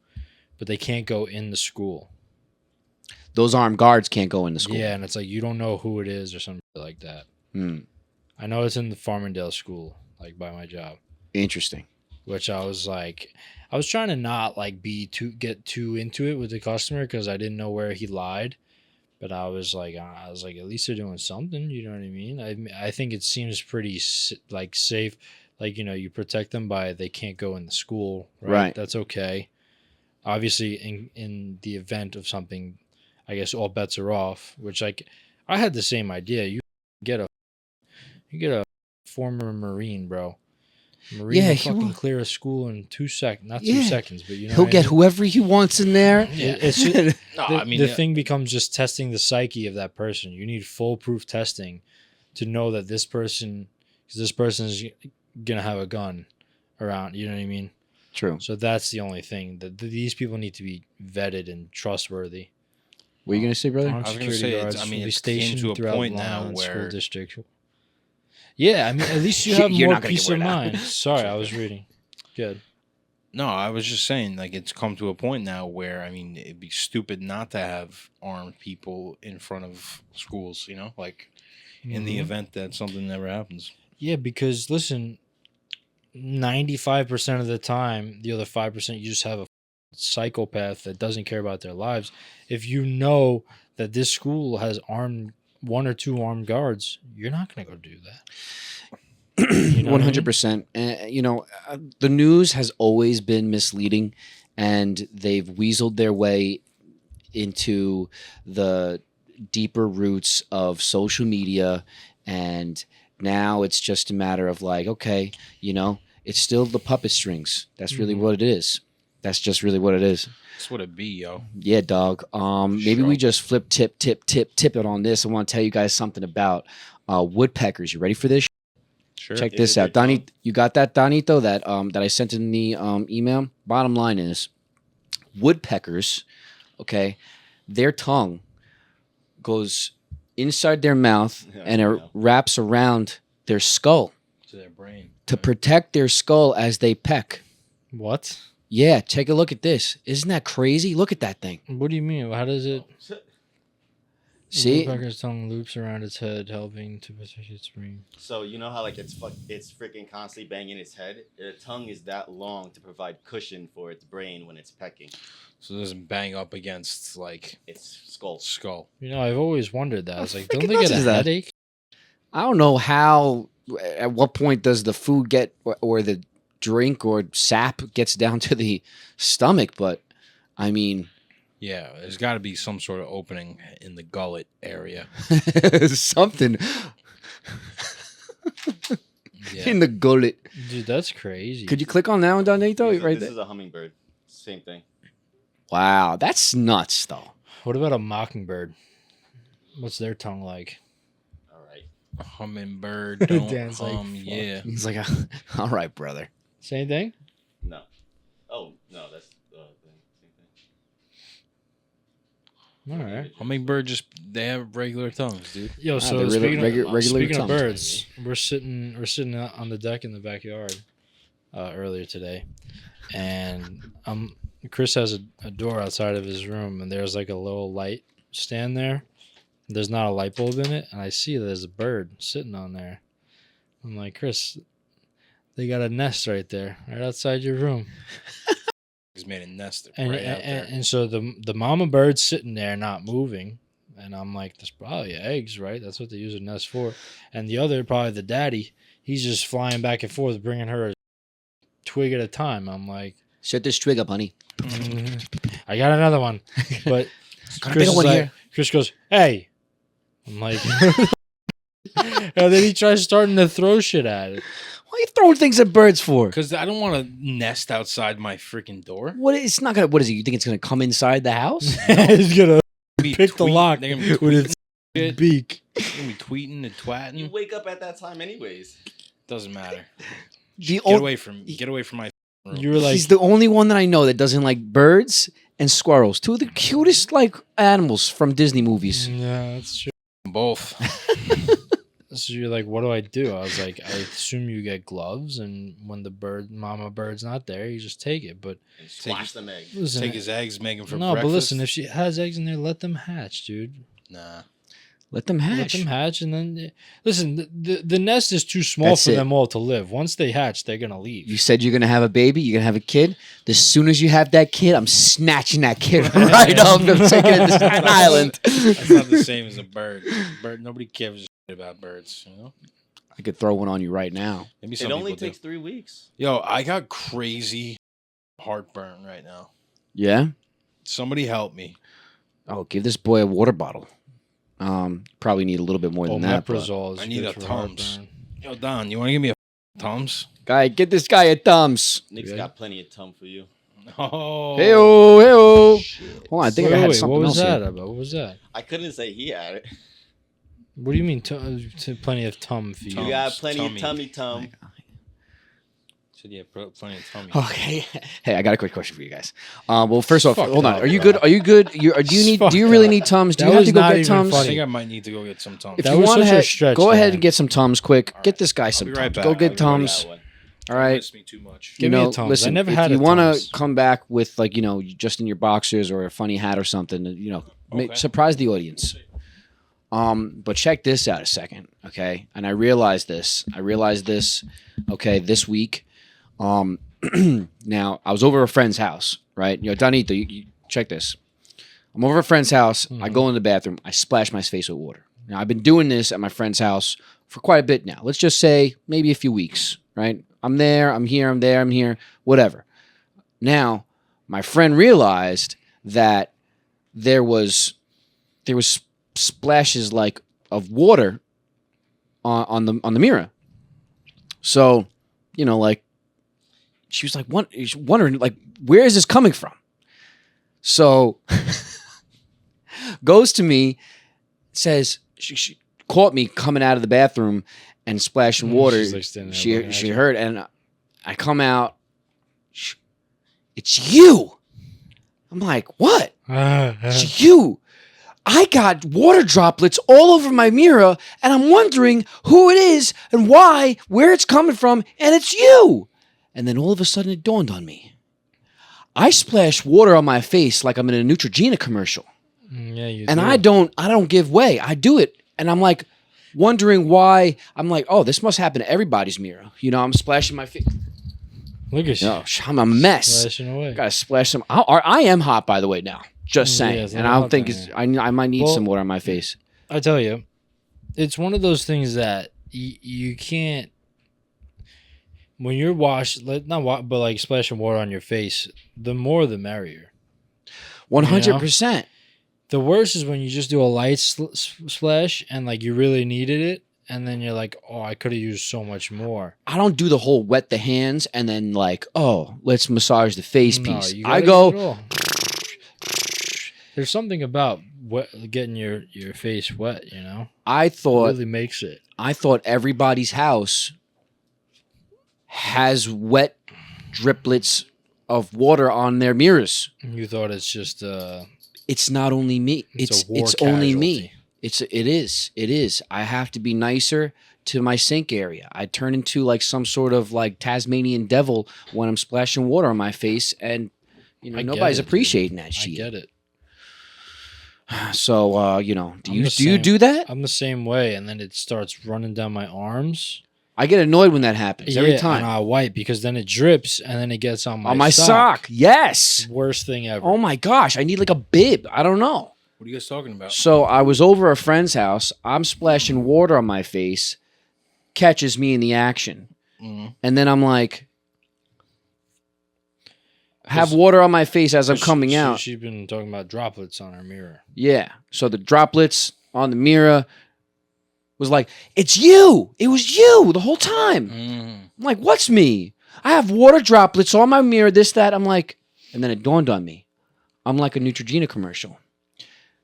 S2: but they can't go in the school.
S3: Those armed guards can't go into school.
S2: Yeah, and it's like you don't know who it is or something like that.
S3: Hmm.
S2: I know it's in the Farmingdale school, like by my job.
S3: Interesting.
S2: Which I was like, I was trying to not like get too into it with the customer because I didn't know where he lied, but I was like, at least they're doing something. You know what I mean? I think it seems pretty like safe. Like, you know, you protect them by they can't go in the school, right? That's okay. Obviously, in the event of something, I guess all bets are off. Which I had the same idea. You get a former Marine, bro. Marine
S3: Yeah,
S2: will
S3: he
S2: fucking
S3: will.
S2: clear a school in 2 seconds. Not
S3: Yeah.
S2: 2 seconds, but you know
S3: He'll
S2: what I
S3: get
S2: mean?
S3: whoever he wants in there.
S2: Yeah, it's just,
S1: No,
S2: the,
S1: I mean,
S2: the thing becomes just testing the psyche of that person. You need foolproof testing to know that this person is gonna have a gun around. You know what I mean?
S3: True.
S2: So that's the only thing that these people need to be vetted and trustworthy.
S3: What are you gonna say, brother?
S2: Armed
S1: I was gonna
S2: security
S1: say,
S2: guards
S1: I mean,
S2: will be
S1: it's came
S2: stationed
S1: to a
S2: throughout
S1: point
S2: Long
S1: now
S2: Island school
S1: where
S2: district. Yeah, I mean, at least you have
S3: You're
S2: more
S3: not gonna get
S2: peace of
S3: word out.
S2: mind. Sorry, I was reading. Good.
S1: No, I was just saying, like, it's come to a point now where, I mean, it'd be stupid not to have armed people in front of schools, you know, like in the
S2: Mhm.
S1: event that something never happens.
S2: Yeah, because listen, 95% of the time, the other 5%, you just have a psychopath that doesn't care about their lives. If you know that this school has one or two armed guards, you're not going to go do that. You know what I mean?
S3: 100%. The news has always been misleading, and they've weaseled their way into the deeper roots of social media, and now it's just a matter of like, okay, it's still the puppet strings. That's really
S2: Mhm.
S3: what it is. That's just really what it is.
S1: That's what it'd be, yo.
S3: Yeah, dog. Maybe we
S1: Sure.
S3: just flip tip it on this. I want to tell you guys something about woodpeckers. You ready for this?
S1: Sure.
S3: Check
S5: Is
S3: this
S5: it
S3: out,
S5: their
S3: Donnie.
S5: tongue?
S3: You got that, Donito? That I sent in the email. Bottom line is, woodpeckers, okay, their tongue goes inside their mouth
S5: Yeah,
S3: and it
S5: yeah.
S3: wraps around their skull
S1: To their brain.
S3: to protect their skull as they peck.
S2: What?
S3: Yeah, take a look at this. Isn't that crazy? Look at that thing.
S2: What do you mean? How does it?
S3: See?
S2: The woodpecker's tongue loops around its head, helping to protect its brain.
S5: So you know how like it's freaking constantly banging its head. The tongue is that long to provide cushion for its brain when it's pecking.
S1: So it doesn't bang up against, like,
S5: Its skull.
S1: skull.
S2: You know, I've always wondered that. I was like,
S3: freaking
S2: don't they
S3: nuts
S2: get a
S3: is that?
S2: headache?
S3: I don't know how, at what point does the food get, or the drink or sap gets down to the stomach, but I mean,
S1: Yeah, there's got to be some sort of opening in the gullet area.
S3: something
S1: Yeah.
S3: in the gullet.
S2: Dude, that's crazy.
S3: Could you click on that one, Donito? Right
S5: This
S3: there.
S5: is a hummingbird. Same thing.
S3: Wow, that's nuts, though.
S2: What about a mockingbird? What's their tongue like?
S5: All right.
S1: Hummingbird, don't
S2: Dan's like,
S1: hum,
S2: fuck.
S1: yeah.
S3: He's like, all right, brother.
S2: Same thing.
S5: No. Oh no, that's the same thing.
S2: All right.
S1: Hummingbird they have regular tongues, dude.
S2: Yo,
S3: Ah,
S2: so
S3: they're
S2: speaking,
S3: regular
S2: speaking of
S3: tongues,
S2: birds, we're sitting out on the deck in the backyard earlier today, and Chris has a door outside of his room, and there's like a little light stand there. There's not a light bulb in it, and I see there's a bird sitting on there. I'm like, Chris, they got a nest right there, right outside your room.
S1: He's made a nest
S2: And,
S1: right out there.
S2: and so the mama bird's sitting there not moving, and I'm like, that's probably eggs, right? That's what they use a nest for. And the other, probably the daddy, he's just flying back and forth, bringing her a twig at a time. I'm like,
S3: Shut this twig up, honey.
S2: I got another one, but
S3: Got a
S2: Chris,
S3: bigger
S2: is
S3: one
S2: like,
S3: here.
S2: Chris goes, hey. I'm like, and then he tries starting to throw shit at it.
S3: Why are you throwing things at birds for?
S1: Because I don't want to nest outside my freaking door.
S3: What? It's not gonna. What is it? You think it's gonna come inside the house?
S2: He's gonna
S1: Be
S2: pick the
S1: tweet-
S2: lock
S1: They're gonna be
S2: with
S1: tweeting
S2: its
S1: shit.
S2: beak.
S1: They're gonna be tweeting and
S5: You
S1: twatting.
S5: wake up at that time anyways.
S1: Doesn't matter.
S3: The
S1: Get away from my room.
S2: You were like,
S3: He's the only one that I know that doesn't like birds and squirrels. Two of the cutest like animals from Disney movies.
S2: yeah, that's true.
S1: Both.
S2: So you're like, what do I do? I was like, I assume you get gloves, and when the mama bird's not there, you just take it. But
S5: And splash them eggs.
S2: listen,
S1: Take his eggs, make them for
S2: no,
S1: breakfast.
S2: but listen, if she has eggs in there, let them hatch, dude.
S1: Nah.
S3: Let them
S2: Let
S3: hatch.
S2: them hatch, and then listen. The nest is too small
S3: That's
S2: for
S3: it.
S2: them all to live. Once they hatch, they're gonna leave.
S3: You said you're gonna have a baby. You're gonna have a kid. As soon as you have that kid, I'm snatching that kid right up. I'm taking it to Staten Island.
S1: That's not the same as a bird. Nobody cares a shit about birds, you know?
S3: I could throw one on you right now.
S1: Maybe
S5: It
S1: some
S5: only
S1: people do.
S5: takes 3 weeks.
S1: Yo, I got crazy heartburn right now.
S3: Yeah.
S1: Somebody help me.
S3: Oh, give this boy a water bottle. Probably need a little bit more than that. but-
S2: Omeprazole is
S1: I need
S2: good
S1: a
S2: for
S1: Tums.
S2: heartburn.
S1: Yo, Don, you want to give me a Tums?
S3: Guy, get this guy a thumbs.
S5: Nick's
S3: Yeah.
S5: got plenty of tum for you.
S1: Oh.
S3: Hey-oh, hey-oh. Hold on, I think I had
S2: Wait,
S3: something
S2: what was
S3: else
S2: that
S3: here.
S2: about? What was that?
S5: I couldn't say he had it.
S2: What do you mean? Plenty of tum for you?
S1: Tums,
S5: You got plenty
S1: tummy.
S5: of tummy tum.
S1: Said yeah, plenty of tummy.
S3: Okay. Hey, I got a quick question for you guys. Well, first off,
S2: Fuck
S3: hold on.
S2: that,
S3: Are you
S2: bro.
S3: good? Are you good? Do you need?
S2: Fuck
S3: Do you really
S2: that.
S3: need Tums? Do
S2: That
S3: you have
S2: was
S3: to go
S2: not
S3: get
S2: even
S3: Tums?
S1: I
S2: funny.
S1: think I might need to go get some Tums.
S3: If
S2: That
S3: you
S2: was
S3: want
S2: such
S3: to
S2: a stretch,
S3: go ahead
S2: man.
S3: and get some Tums quick.
S1: All
S3: Get
S1: right.
S3: this guy
S1: I'll
S3: some
S1: be right
S3: Tums.
S1: back.
S3: Go
S1: I'll
S3: get
S1: be right
S3: Tums.
S5: That one.
S3: All right.
S1: Miss me too much.
S2: Give me a Tums.
S3: Listen,
S2: I never
S3: if
S2: had
S3: you
S2: a
S3: want
S2: Tums.
S3: to come back with like just in your boxers or a funny hat or something,
S1: Okay.
S3: surprise the audience. But check this out a second, okay? And I realized this. Okay, this week. Now I was over a friend's house, right? Donito, you check this. I'm over a friend's house. I go in the bathroom. I splash my face with water. Now I've been doing this at my friend's house for quite a bit now. Let's just say maybe a few weeks, right? I'm there. I'm here. I'm there. I'm here. Whatever. Now my friend realized that there was splashes like of water on the mirror. So, like she was like wondering like where is this coming from? So goes to me, says she caught me coming out of the bathroom and splashing water.
S2: She's like standing there looking at
S3: She
S2: you.
S3: heard, and I come out. It's you. I'm like, what? It's you. I got water droplets all over my mirror, and I'm wondering who it is and why, where it's coming from, and it's you. And then all of a sudden it dawned on me. I splash water on my face like I'm in a Neutrogena commercial.
S2: Yeah, you
S3: And
S2: do.
S3: I don't give way. I do it. And I'm like wondering why. I'm like, oh, this must happen to everybody's mirror. I'm splashing my face.
S2: Look at you.
S3: I'm a mess.
S2: Splashing away.
S3: Gotta splash some. I am hot, by the way, now. Just
S2: Yeah,
S3: saying.
S2: it's a
S3: And
S2: little
S3: I don't
S2: hot
S3: think
S2: down
S3: it's. I might need
S2: Well-
S3: some water on my face.
S2: I tell you, it's one of those things that you can't. When you're but like splashing water on your face, the more the merrier.
S3: 100%.
S2: The worst is when you just do a light splash and like you really needed it, and then you're like, oh, I could have used so much more.
S3: I don't do the whole wet the hands and then like, oh, let's massage the face
S2: No,
S3: piece.
S2: you
S3: I
S2: gotta
S3: go.
S2: use it all. There's something about getting your face wet, you know?
S3: I
S2: It
S3: thought
S2: really makes it.
S3: everybody's house has wet driplets of water on their mirrors.
S2: You thought it's just
S3: It's not only me.
S2: It's a war
S3: It's only me.
S2: casualty.
S3: It is. I have to be nicer to my sink area. I turn into like some sort of like Tasmanian devil when I'm splashing water on my face, and you know
S2: I get
S3: nobody's
S2: it, dude.
S3: appreciating that
S2: I
S3: shit.
S2: get it.
S3: So you know, do
S2: I'm
S3: you
S2: the
S3: do you
S2: same.
S3: do that?
S2: I'm the same way, and then it starts running down my arms.
S3: I get annoyed when that happens every time.
S2: And I wipe because then it drips, and then it gets on my
S3: sock. Yes.
S2: Worst thing ever.
S3: Oh my gosh, I need like a bib. I don't know.
S1: What are you guys talking about?
S3: So I was over a friend's house. I'm splashing water on my face, catches me in the action.
S1: Mhm.
S3: And then I'm like, have water on my face as I'm
S2: She-
S3: coming
S2: she-
S3: out.
S2: She's been talking about droplets on her mirror.
S3: Yeah. So the droplets on the mirror was like, it's you. It was you the whole time.
S1: Mhm.
S3: I'm like, what's me? I have water droplets on my mirror, this, that. I'm like, and then it dawned on me. I'm like a Neutrogena commercial.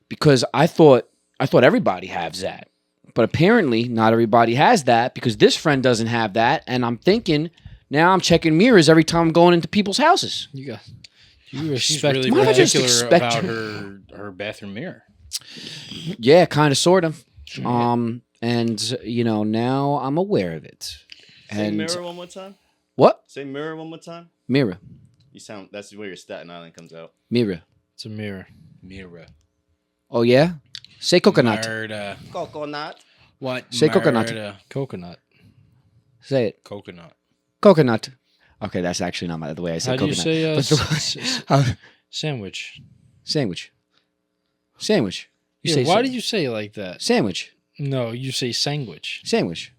S3: Because I thought everybody has that. But apparently not everybody has that because this friend doesn't have that. And I'm thinking, now I'm checking mirrors every time I'm going into people's houses.
S2: You
S1: She's
S2: respect
S1: really
S3: Why don't I just
S1: particular
S3: expect
S1: about her bathroom mirror.
S3: Yeah, kind of, sort of. And, you know, now I'm aware of it.
S5: Say
S3: And
S5: mirror one more time.
S3: what?
S5: Say mirror one more time.
S3: Mirror.
S5: You sound. That's where your Staten Island comes out.
S3: Mirror.
S2: It's a mirror.
S1: Mirror.
S3: Oh, yeah? Say coconut.
S1: Murder.
S5: Coconut.
S1: What?
S3: Say coconut.
S1: Murder.
S2: Coconut.
S3: Say it.
S1: Coconut.
S3: Coconut. Okay, that's actually not the way I say
S2: How do you
S3: coconut.
S2: say
S3: But the-
S2: sandwich?
S3: Sandwich. Sandwich. You
S2: Yeah,
S3: say
S2: why
S3: sa-
S2: do you say it like that?
S3: Sandwich.
S2: No, you say sandwich.
S3: Sandwich.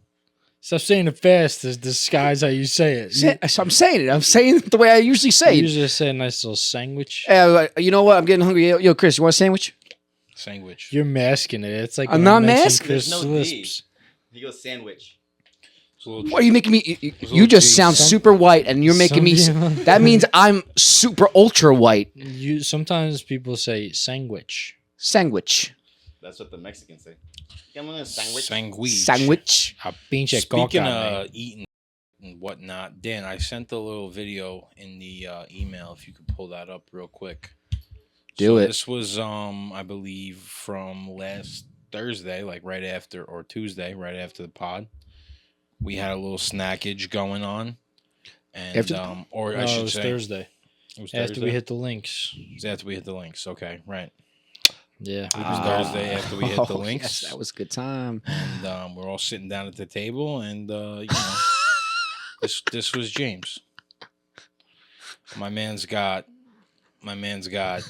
S2: Stop saying it fast to disguise how you say it.
S3: I'm saying it. I'm saying it the way I usually say
S2: You
S3: it.
S2: usually say a nice little sandwich.
S3: You know what? I'm getting hungry. Yo, Chris, you want a sandwich?
S1: Sandwich.
S2: You're masking it. It's like
S3: I'm
S2: when I
S3: not
S2: mention
S3: masking.
S2: Chris
S5: There's no D.
S2: lisps.
S5: He goes sandwich.
S1: It's a little-
S3: Why are you making me?
S1: a
S3: You
S1: little
S3: just
S1: G.
S3: sound
S2: Some-
S3: super white, and you're making me.
S2: Some-
S3: That means I'm super ultra white.
S2: You sometimes people say sandwich.
S3: Sandwich.
S5: That's what the Mexicans say. Come on, sandwich.
S1: Sandwich.
S3: Sandwich.
S2: A pinche
S1: Speaking
S2: coca,
S1: of
S2: man.
S1: eating and whatnot, Dan, I sent a little video in the email. If you could pull that up real quick.
S3: Do it.
S1: This was, I believe, from last Thursday, like right after, or Tuesday, right after the pod. We had a little snackage going on, and
S3: After
S1: or
S2: No,
S1: I
S2: it
S1: should
S2: was
S1: say
S2: Thursday.
S1: it was
S2: After
S1: Thursday?
S2: we hit the links.
S1: It was after we hit the links. Okay, right.
S2: Yeah.
S1: It was Thursday after we hit the
S3: Oh,
S1: links.
S3: yes, that was a good time.
S1: And we're all sitting down at the table, and you know, this was James. My man's got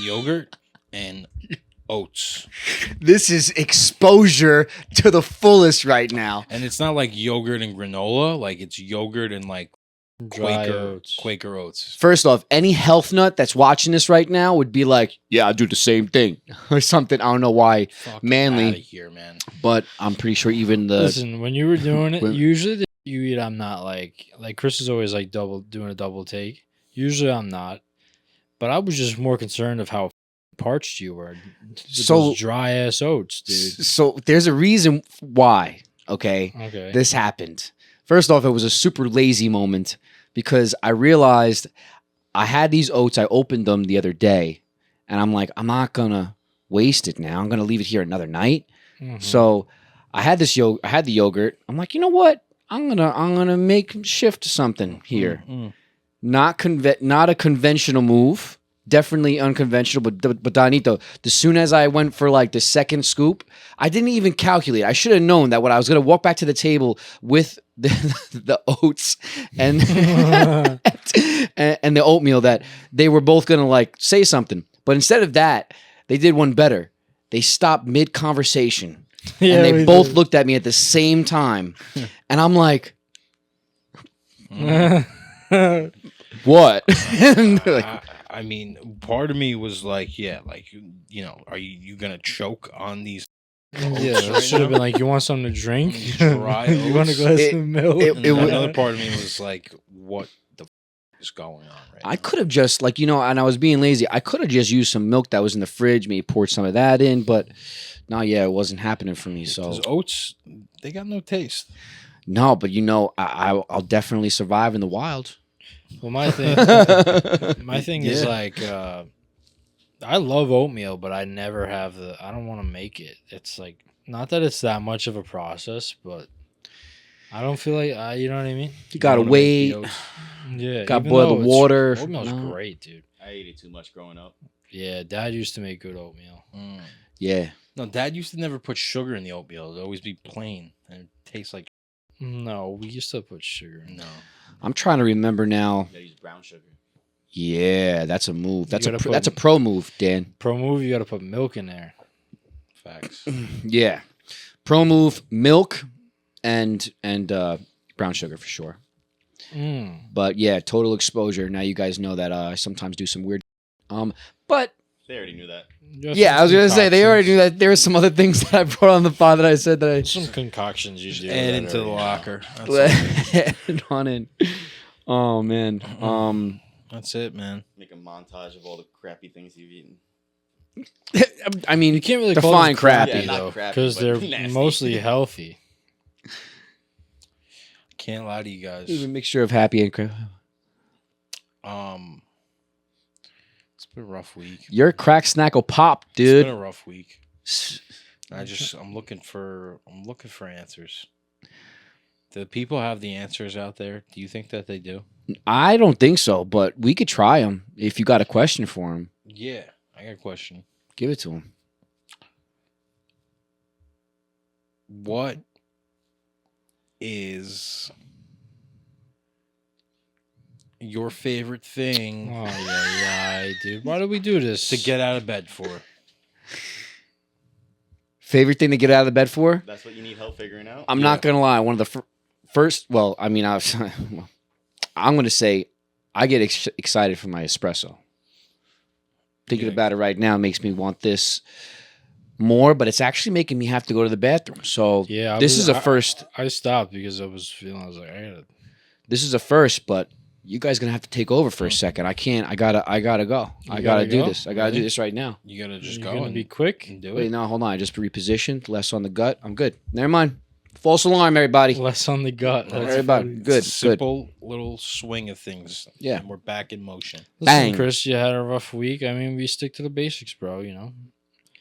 S1: yogurt and oats,
S3: This is exposure to the fullest right now.
S1: and it's not like yogurt and granola. Like it's yogurt and like
S2: Dry oats.
S1: Quaker oats.
S3: First off, any health nut that's watching this right now would be like, "Yeah, I do the same thing," or something. I don't know why,
S1: Fuck
S3: Manly.
S1: outta here, man.
S3: but I'm pretty sure even the
S2: Listen, when you were doing it,
S3: when-
S2: usually you eat. I'm not like Chris is always like doing a double take. Usually I'm not, but I was just more concerned of how parched you were. With
S3: So-
S2: those dry ass oats, dude.
S3: so there's a reason why. Okay,
S2: Okay.
S3: this happened. First off, it was a super lazy moment because I realized I had these oats. I opened them the other day, and I'm like, I'm not gonna waste it now. I'm gonna leave it here another night.
S2: Mhm.
S3: So I had I had the yogurt. I'm like, you know what? I'm gonna make shift to something here.
S1: Mm.
S3: Not a conventional move. Definitely unconventional, but Donito, as soon as I went for like the second scoop, I didn't even calculate. I should have known that when I was gonna walk back to the table with the oats and and the oatmeal, that they were both gonna like say something. But instead of that, they did one better. They stopped mid conversation.
S2: Yeah,
S3: And they
S2: we
S3: both
S2: did.
S3: looked at me at the same time. And I'm like, what? And they're like,
S1: I mean, part of me was like, yeah, like you know, are you gonna choke on these?
S2: Yeah,
S1: oats
S2: it
S1: right
S2: should have
S1: now?
S2: been like, you want something to drink?
S1: Dry
S2: You want a
S1: oats?
S2: glass
S3: It-
S2: of milk?
S3: it
S1: And
S3: was-
S1: another part of me was like, what the f- just going on right
S3: I
S1: now.
S3: could have just and I was being lazy. I could have just used some milk that was in the fridge, maybe poured some of that in, but no, it wasn't happening for me. So
S1: Because oats, they got no taste.
S3: no, but I'll definitely survive in the wild.
S2: Well, my thing is
S1: Yeah.
S2: like I love oatmeal, but I never have I don't want to make it. It's like not that it's that much of a process, but I don't feel like you know what I mean?
S3: You gotta
S1: wanna make the
S3: wait.
S1: oats.
S2: Yeah.
S3: Got
S2: even
S3: boil the
S2: though
S3: water.
S2: Oatmeal's
S3: No.
S2: great, dude.
S5: I ate it too much growing up.
S2: Yeah, Dad used to make good oatmeal.
S1: Mm.
S3: Yeah.
S1: No, Dad used to never put sugar in the oatmeal. It'd always be plain and it tastes like
S2: No, we used to put sugar in.
S1: no.
S3: I'm trying to remember now.
S5: You gotta use brown sugar.
S3: Yeah, that's a move. That's
S2: gotta
S3: that's a pro move, Dan.
S2: Pro move, you got to put milk in there.
S1: Facts.
S3: Yeah. Pro move, milk and brown sugar for sure.
S2: Mm.
S3: But yeah, total exposure. Now you guys know that I sometimes do some weird but
S5: They already knew that.
S3: yeah, I was gonna say they already knew that there were some other things that I brought on the pod that I said that I
S2: Some concoctions you do.
S1: Add
S2: that
S1: into
S2: are,
S1: the
S2: you know.
S1: locker. That's, all.
S3: added on in. Oh man.
S1: That's it, man.
S5: Make a montage of all the crappy things you've eaten.
S3: I mean,
S2: You can't really
S3: define
S2: call them
S3: crappy.
S2: crappy,
S5: Yeah, not
S2: though,
S5: crappy,
S2: because
S5: but
S2: they're
S5: nasty.
S2: mostly healthy.
S1: Can't lie to you
S3: It was a
S1: guys.
S3: mixture of happy and crap.
S1: It's been a rough week.
S3: Your crack snack'll pop,
S1: It's
S3: dude.
S1: been a rough week. I'm looking for answers. Do people have the answers out there? Do you think that they do?
S3: I don't think so, but we could try them. If you got a question for him,
S1: Yeah, I got a question.
S3: give it to him.
S1: What is your favorite thing
S2: Oh yeah, dude. Why do we do this?
S1: to get out of bed for?
S3: Favorite thing to get out of the bed for?
S5: That's what you need help figuring out.
S3: I'm not gonna lie. One of the first. Well, I mean, I'm gonna say I get excited for my espresso. Thinking
S1: Yeah.
S3: about it right now makes me want this more, but it's actually making me have to go to the bathroom. So
S2: Yeah,
S3: this is a first.
S2: I stopped because I was like, I gotta.
S3: This is a first, but you guys gonna have to take over for a second. I can't. I gotta go. I
S2: You
S3: gotta
S2: gotta
S3: do
S2: go?
S3: this. I gotta do
S1: Really?
S3: this right now.
S1: You gotta just
S2: You're
S1: go
S2: gonna
S1: and
S2: be quick.
S1: and do
S3: Wait,
S1: it.
S3: no, hold on. I just repositioned. Less on the gut. I'm good. Never mind. False alarm, everybody.
S2: Less on the gut. That's
S3: Everybody,
S2: funny.
S3: good,
S1: It's a simple little swing of things.
S3: Yeah.
S1: And we're back in motion.
S2: Listen,
S3: Bang.
S2: Chris, you had a rough week. I mean, we stick to the basics, bro. You know.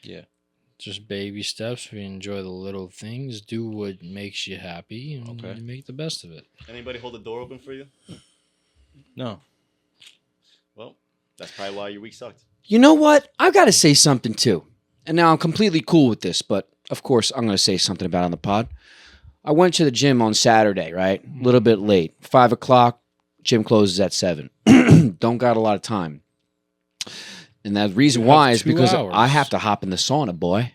S1: Yeah.
S2: Just baby steps. We enjoy the little things. Do what makes you happy, and
S1: Okay.
S2: you make the best of it.
S5: Anybody hold the door open for you?
S1: No.
S5: Well, that's probably why your week sucked.
S3: You know what? I've got to say something too. And now I'm completely cool with this, but of course I'm going to say something about it on the pod. I went to the gym on Saturday, right? A little bit late. 5 o'clock. Gym closes at 7. Don't got a lot of time. And the reason
S2: You
S3: why
S2: have
S3: is
S2: 2
S3: because
S2: hours.
S3: I have to hop in the sauna, boy.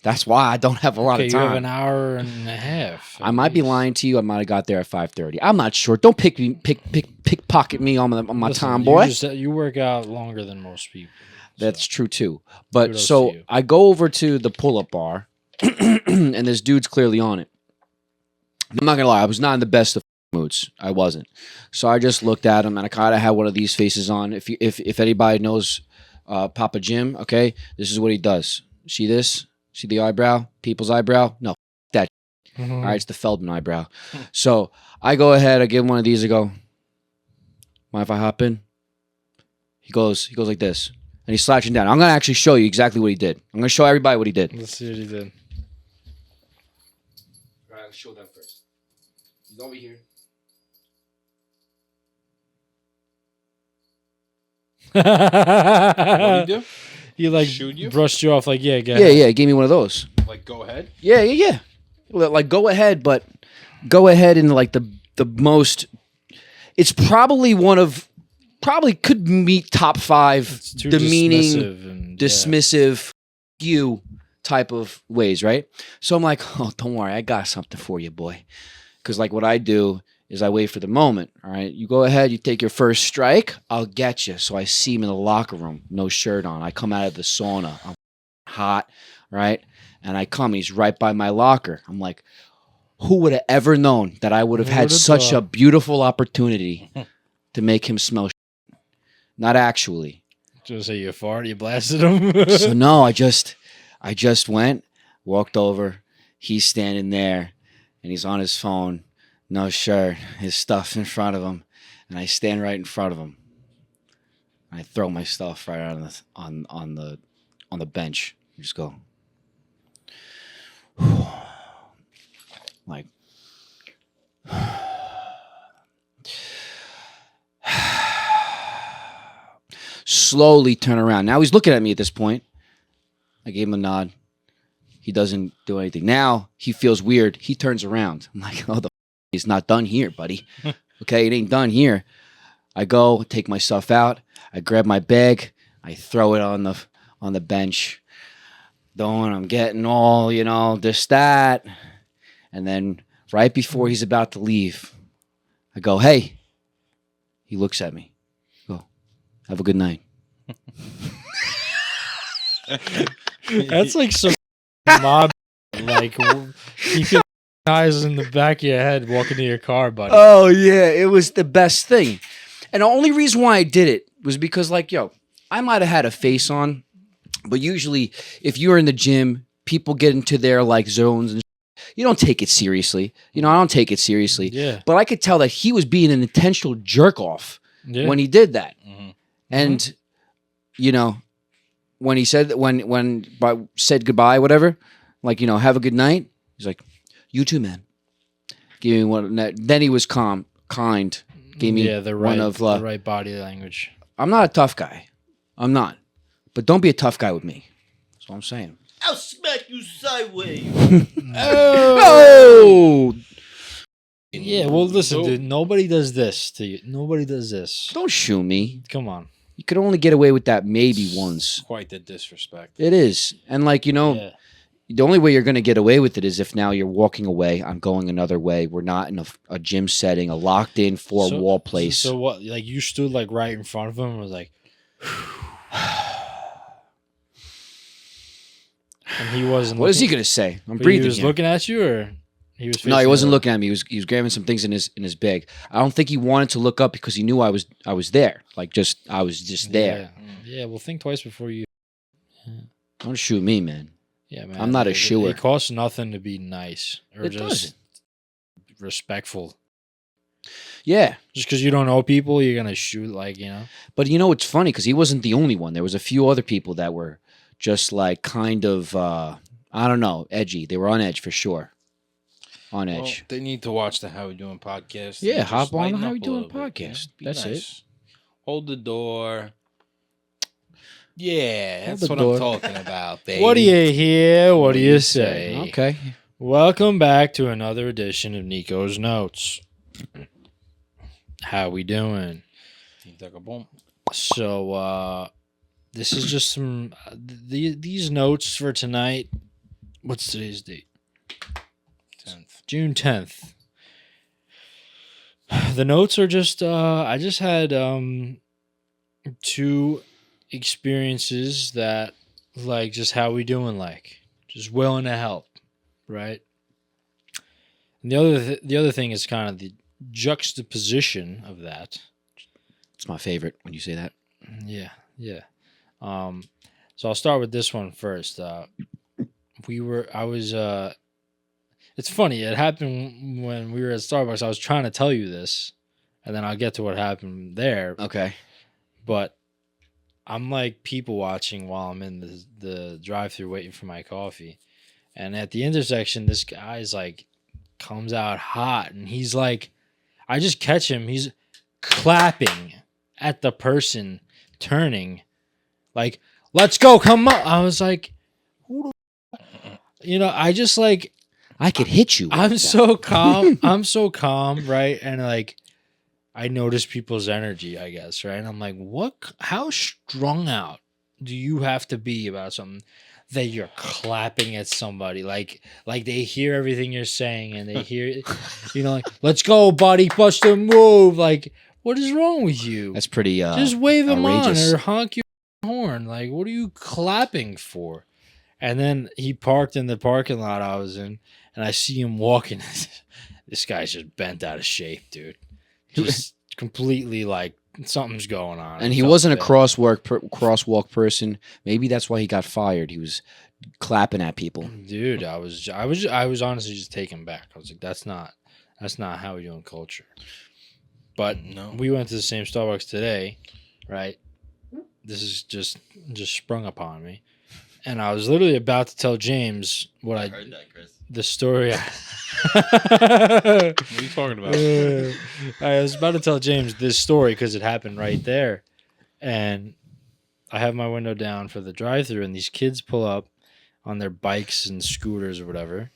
S3: That's why I don't have a lot
S2: Okay,
S3: of
S2: you have
S3: time.
S2: an hour and a half.
S3: I might be lying to you. I might have got there at 5:30. I'm not sure. Don't pickpocket me on my
S2: Listen,
S3: time, boy.
S2: You work out longer than most people.
S3: That's
S2: so.
S3: true too. But
S2: Kudos
S3: so
S2: to you.
S3: I go over to the pull-up bar, and this dude's clearly on it. I'm not gonna lie, I was not in the best of moods. I wasn't. So I just looked at him, and I kind of had one of these faces on. If anybody knows Papa Jim, okay, this is what he does. See this? See the eyebrow? People's eyebrow? No, that.
S2: Mhm.
S3: All right, it's the Feldman eyebrow. So I go ahead. I give him one of these. I go, mind if I hop in? He goes like this. And he's slouching down. I'm going to actually show you exactly what he did. I'm going to show everybody what he did.
S2: Let's see what he did.
S3: All right, let's show them first. He's over here.
S1: What do you do?
S2: He like
S1: Shoot you?
S2: brushed you off like, yeah, go
S3: Yeah,
S2: ahead.
S3: yeah. He gave me one of those.
S1: Like, go ahead.
S3: Yeah. Like, go ahead, but go ahead in like the most. It's probably probably could meet top 5
S2: It's too
S3: demeaning,
S2: dismissive and,
S3: dismissive, you type of ways, right? So I'm like, oh, don't worry, I got something for you, boy. Because like what I do is I wait for the moment. All right, you go ahead, you take your first strike, I'll get you. So I see him in the locker room, no shirt on. I come out of the sauna, I'm hot, right? And I come, he's right by my locker. I'm like, who would have ever known that I would have
S2: Who
S3: had
S2: would've
S3: such a
S2: thought?
S3: beautiful opportunity to make him smell not actually.
S2: Just say you farted, you blasted him.
S3: So no, I just went, walked over. He's standing there, and he's on his phone, no shirt, his stuff in front of him, and I stand right in front of him. I throw my stuff right on the bench. I just go, like. Slowly turn around. Now he's looking at me at this point. I gave him a nod. He doesn't do anything. Now he feels weird. He turns around. I'm like, oh, it's not done here, buddy. Okay, it ain't done here. I go, take my stuff out. I grab my bag. I throw it on the bench. I'm getting all, this, that. And then right before he's about to leave, I go, hey. He looks at me. Go, have a good night.
S2: That's like some mob. Like, keep your eyes in the back of your head walking to your car, buddy.
S3: Oh, yeah. It was the best thing. And the only reason why I did it was because, like, I might have had a face on, but usually if you're in the gym, people get into their, like, zones and you don't take it seriously. I don't take it seriously.
S2: Yeah.
S3: But I could tell that he was being an intentional jerk off when he did that.
S1: Mm-hmm.
S3: And, when he said, when said goodbye, whatever, like, have a good night. He's like, you too, man. Give me one. Then he was calm, kind. Gave me
S2: the right body language.
S3: I'm not a tough guy. I'm not. But don't be a tough guy with me. That's what I'm saying.
S5: I'll smack you sideways.
S3: Oh!
S2: Yeah, well, listen, dude. Nobody does this to you. Nobody does this.
S3: Don't shoot me.
S2: Come on.
S3: You could only get away with that maybe once.
S1: Quite the disrespect.
S3: It is. And, like, the only way you're going to get away with it is if now you're walking away. I'm going another way. We're not in a gym setting, a locked-in four-wall place.
S2: So what? Like, you stood, like, right in front of him and was like... And he wasn't.
S3: What is he gonna say? I'm
S2: But
S3: breathing.
S2: He was
S3: here.
S2: looking at you, or he was.
S3: No, he wasn't looking at me. He was grabbing some things in his bag. I don't think he wanted to look up because he knew I was there. Like I was just there.
S2: Yeah. Well, think twice before you.
S3: Don't shoot me, man.
S2: Yeah, man.
S3: I'm not a shooer.
S2: It costs nothing to be nice or
S3: It
S2: just
S3: doesn't.
S2: respectful.
S3: Yeah.
S2: Just because you don't know people, you're gonna shoot
S3: But it's funny because he wasn't the only one. There was a few other people that were just like kind of I don't know, edgy. They were on edge for sure. On edge.
S1: Well, they need to watch the How We Doing podcast.
S3: Yeah,
S1: Just
S3: hop on the
S1: lighten
S3: How
S1: up
S3: We
S1: a
S3: Doing
S1: little bit,
S3: podcast.
S1: Be
S3: That's
S1: nice.
S3: it.
S1: Hold the door. Yeah,
S3: Hold
S1: that's
S3: the
S1: what
S3: door.
S1: I'm talking about, baby.
S2: What do you hear? What do you say?
S3: Okay.
S2: Welcome back to another edition of Nico's Notes. How we doing? So, this is just some these notes for tonight. What's today's date?
S1: 10th.
S2: June 10th. The notes are just I just had two experiences that like just how we doing, like just willing to help, right? And the other thing is kind of the juxtaposition of that.
S3: It's my favorite when you say that.
S2: Yeah. So I'll start with this one first. It's funny. It happened when we were at Starbucks. I was trying to tell you this, and then I'll get to what happened there.
S3: Okay.
S2: But I'm like people watching while I'm in the drive-thru waiting for my coffee, and at the intersection, this guy's like comes out hot, and he's like, I just catch him. He's clapping at the person turning, like, "Let's go, come on!" I was like, "Who the?" I just like.
S3: I could hit you.
S2: I'm so calm. I'm so calm, right? And like, I notice people's energy, I guess, right? And I'm like, how strung out do you have to be about something that you're clapping at somebody? Like they hear everything you're saying and they hear, like, let's go, buddy, bust a move. Like, what is wrong with you?
S3: That's pretty
S2: Just wave them
S3: outrageous.
S2: on or honk your horn. Like, what are you clapping for? And then he parked in the parking lot I was in, and I see him walking. This guy's just bent out of shape, dude. Just completely like something's going on.
S3: And he
S2: Felt
S3: wasn't a
S2: bad.
S3: crosswalk person. Maybe that's why he got fired. He was clapping at people.
S2: Dude, I was honestly just taken back. I was like, that's not how we do in culture. But
S1: No.
S2: we went to the same Starbucks today, right? This is just sprung upon me. And I was literally about to tell James what
S5: I heard that, Chris.
S2: the story.
S1: What are you talking about?
S2: I was about to tell James this story because it happened right there. And I have my window down for the drive-thru, and these kids pull up on their bikes and scooters or whatever.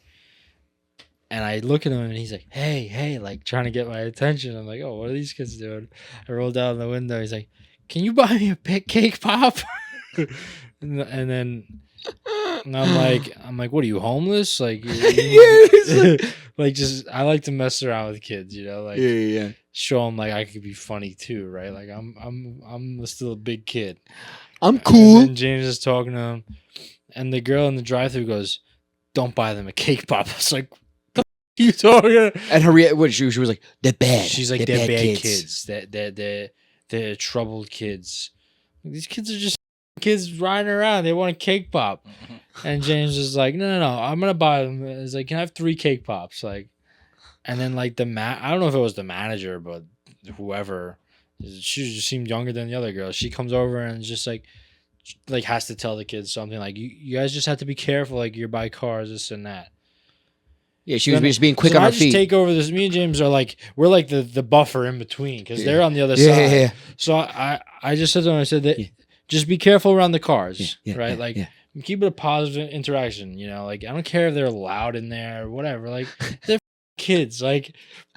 S2: And I look at him, and he's like, hey, like trying to get my attention. I'm like, oh, what are these kids doing? I roll down the window. He's like, can you buy me a cake pop? and then and I'm like, what are you, homeless? Like, like just I like to mess around with kids, you know, like
S3: Yeah.
S2: show them like I could be funny too, right? Like I'm still a big kid.
S3: I'm cool.
S2: And then James is talking to him, and the girl in the drive-thru goes, "Don't buy them a cake pop." I was like, "The f- you talking?"
S3: And her she was like, "They're bad."
S2: She's like, "They're bad kids. They're troubled kids. These kids are just kids riding around. They want a cake pop." And James is like, no, I'm gonna buy them. He's like, can I have 3 cake pops? Like, and then like I don't know if it was the manager, but whoever, she just seemed younger than the other girl. She comes over and just like has to tell the kids something like, you guys just have to be careful. Like, you're by cars, this and that.
S3: Yeah, she was just being quick on
S2: I
S3: her
S2: just
S3: feet.
S2: take over this. Me and James are like, we're like the buffer in between because they're on the other side.
S3: Yeah.
S2: So I just said to him, I said that just be careful around the cars, right?
S3: Yeah,
S2: like,
S3: yeah.
S2: keep it a positive interaction. You know, like, I don't care if they're loud in there or whatever. Like, they're kids. Like,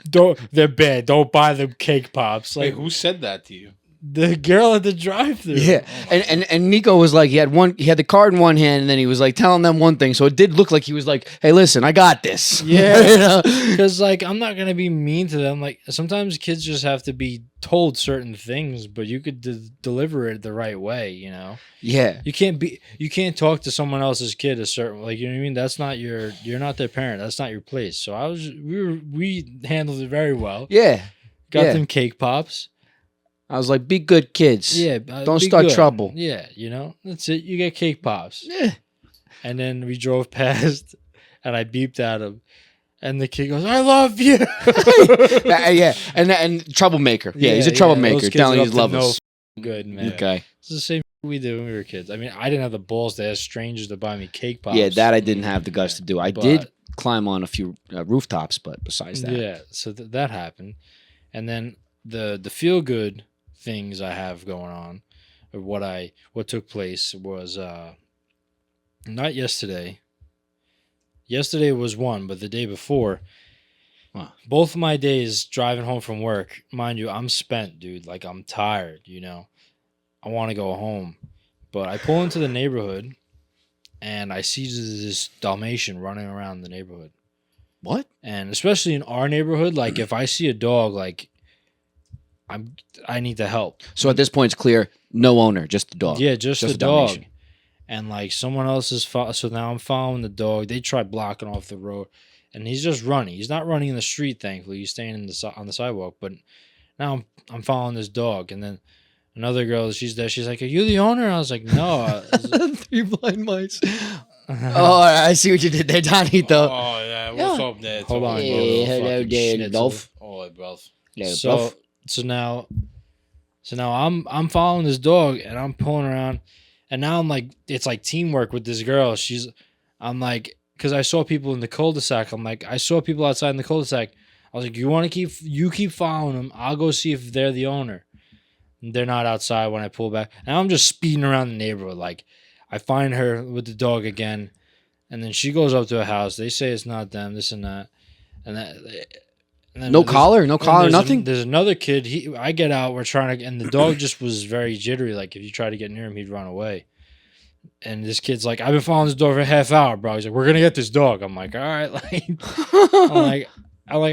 S2: they're bad. Don't buy them cake pops. Like,
S1: Wait, who said that to you?
S2: the girl at the drive-thru.
S3: Yeah, and Nico was like, he had the card in one hand, and then he was like telling them one thing, so it did look like he was like, "Hey, listen, I got this."
S2: Yeah.
S3: You know?
S2: Because like, I'm not gonna be mean to them. Like, sometimes kids just have to be told certain things, but you could deliver it the right way. You know,
S3: Yeah,
S2: you can't talk to someone else's kid a certain, like, you know what I mean. That's not you're not their parent. That's not your place. So we handled it very well.
S3: yeah.
S2: Got
S3: Yeah.
S2: them cake pops.
S3: I was like, "Be good kids.
S2: Yeah,
S3: Don't
S2: be
S3: start
S2: good.
S3: trouble."
S2: Yeah, you know, that's it. You get cake pops.
S3: Yeah.
S2: And then we drove past, and I beeped at him, and the kid goes, "I love you."
S3: Yeah, and troublemaker. Yeah, he's a troublemaker.
S2: those kids
S3: Telling
S2: are
S3: you
S2: up
S3: he
S2: to
S3: loves
S2: no
S3: us.
S2: good, man.
S3: Okay.
S2: It's the same we did when we were kids. I mean, I didn't have the balls to ask strangers to buy me cake pops.
S3: Yeah, that I didn't have the guts to do. I
S2: But-
S3: did climb on a few rooftops, but besides that,
S2: Yeah, so that happened, and then the feel good things I have going on, or what took place was not yesterday. Yesterday was one, but the day before, both of my days driving home from work, mind you, I'm spent, dude. Like, I'm tired, you know. I want to go home, but I pull into the neighborhood, and I see this Dalmatian running around the neighborhood.
S3: what?
S2: And especially in our neighborhood, like, if I see a dog, like, I need to help.
S3: So at this point, it's clear, no owner, just the dog.
S2: Yeah, just
S3: Just
S2: the
S3: a
S2: dog.
S3: Dalmatian.
S2: And like, someone else is so now I'm following the dog. They try blocking off the road, and he's just running. He's not running in the street, thankfully. He's staying on the sidewalk. But now I'm following this dog, and then another girl, she's there. She's like, "Are you the owner?" I was like, "No."
S3: 3 blind mice. Oh, I see what you did there, Donito.
S1: Oh, yeah. What's up there?
S2: Hold on,
S3: Yeah,
S2: you
S3: hello
S2: fucking
S3: there,
S2: schnitzel.
S3: Dolph.
S1: Oh, bro.
S3: Yeah,
S2: So now I'm following this dog, and I'm pulling around, and now I'm like, it's like teamwork with this girl. I'm like, because I saw people in the cul-de-sac. I'm like, I saw people outside in the cul-de-sac. I was like, you keep following them. I'll go see if they're the owner. And they're not outside when I pull back, and I'm just speeding around the neighborhood. Like, I find her with the dog again, and then she goes up to a house. They say it's not them, this and that, and that. And then
S3: no
S2: there's-
S3: collar,
S2: and
S3: nothing.
S2: there's another kid. I get out. We're trying to, and the dog just was very jittery. Like, if you try to get near him, he'd run away. And this kid's like, "I've been following this dog for a half hour, bro." He's like, "We're gonna get this dog." I'm like, "All right." Like,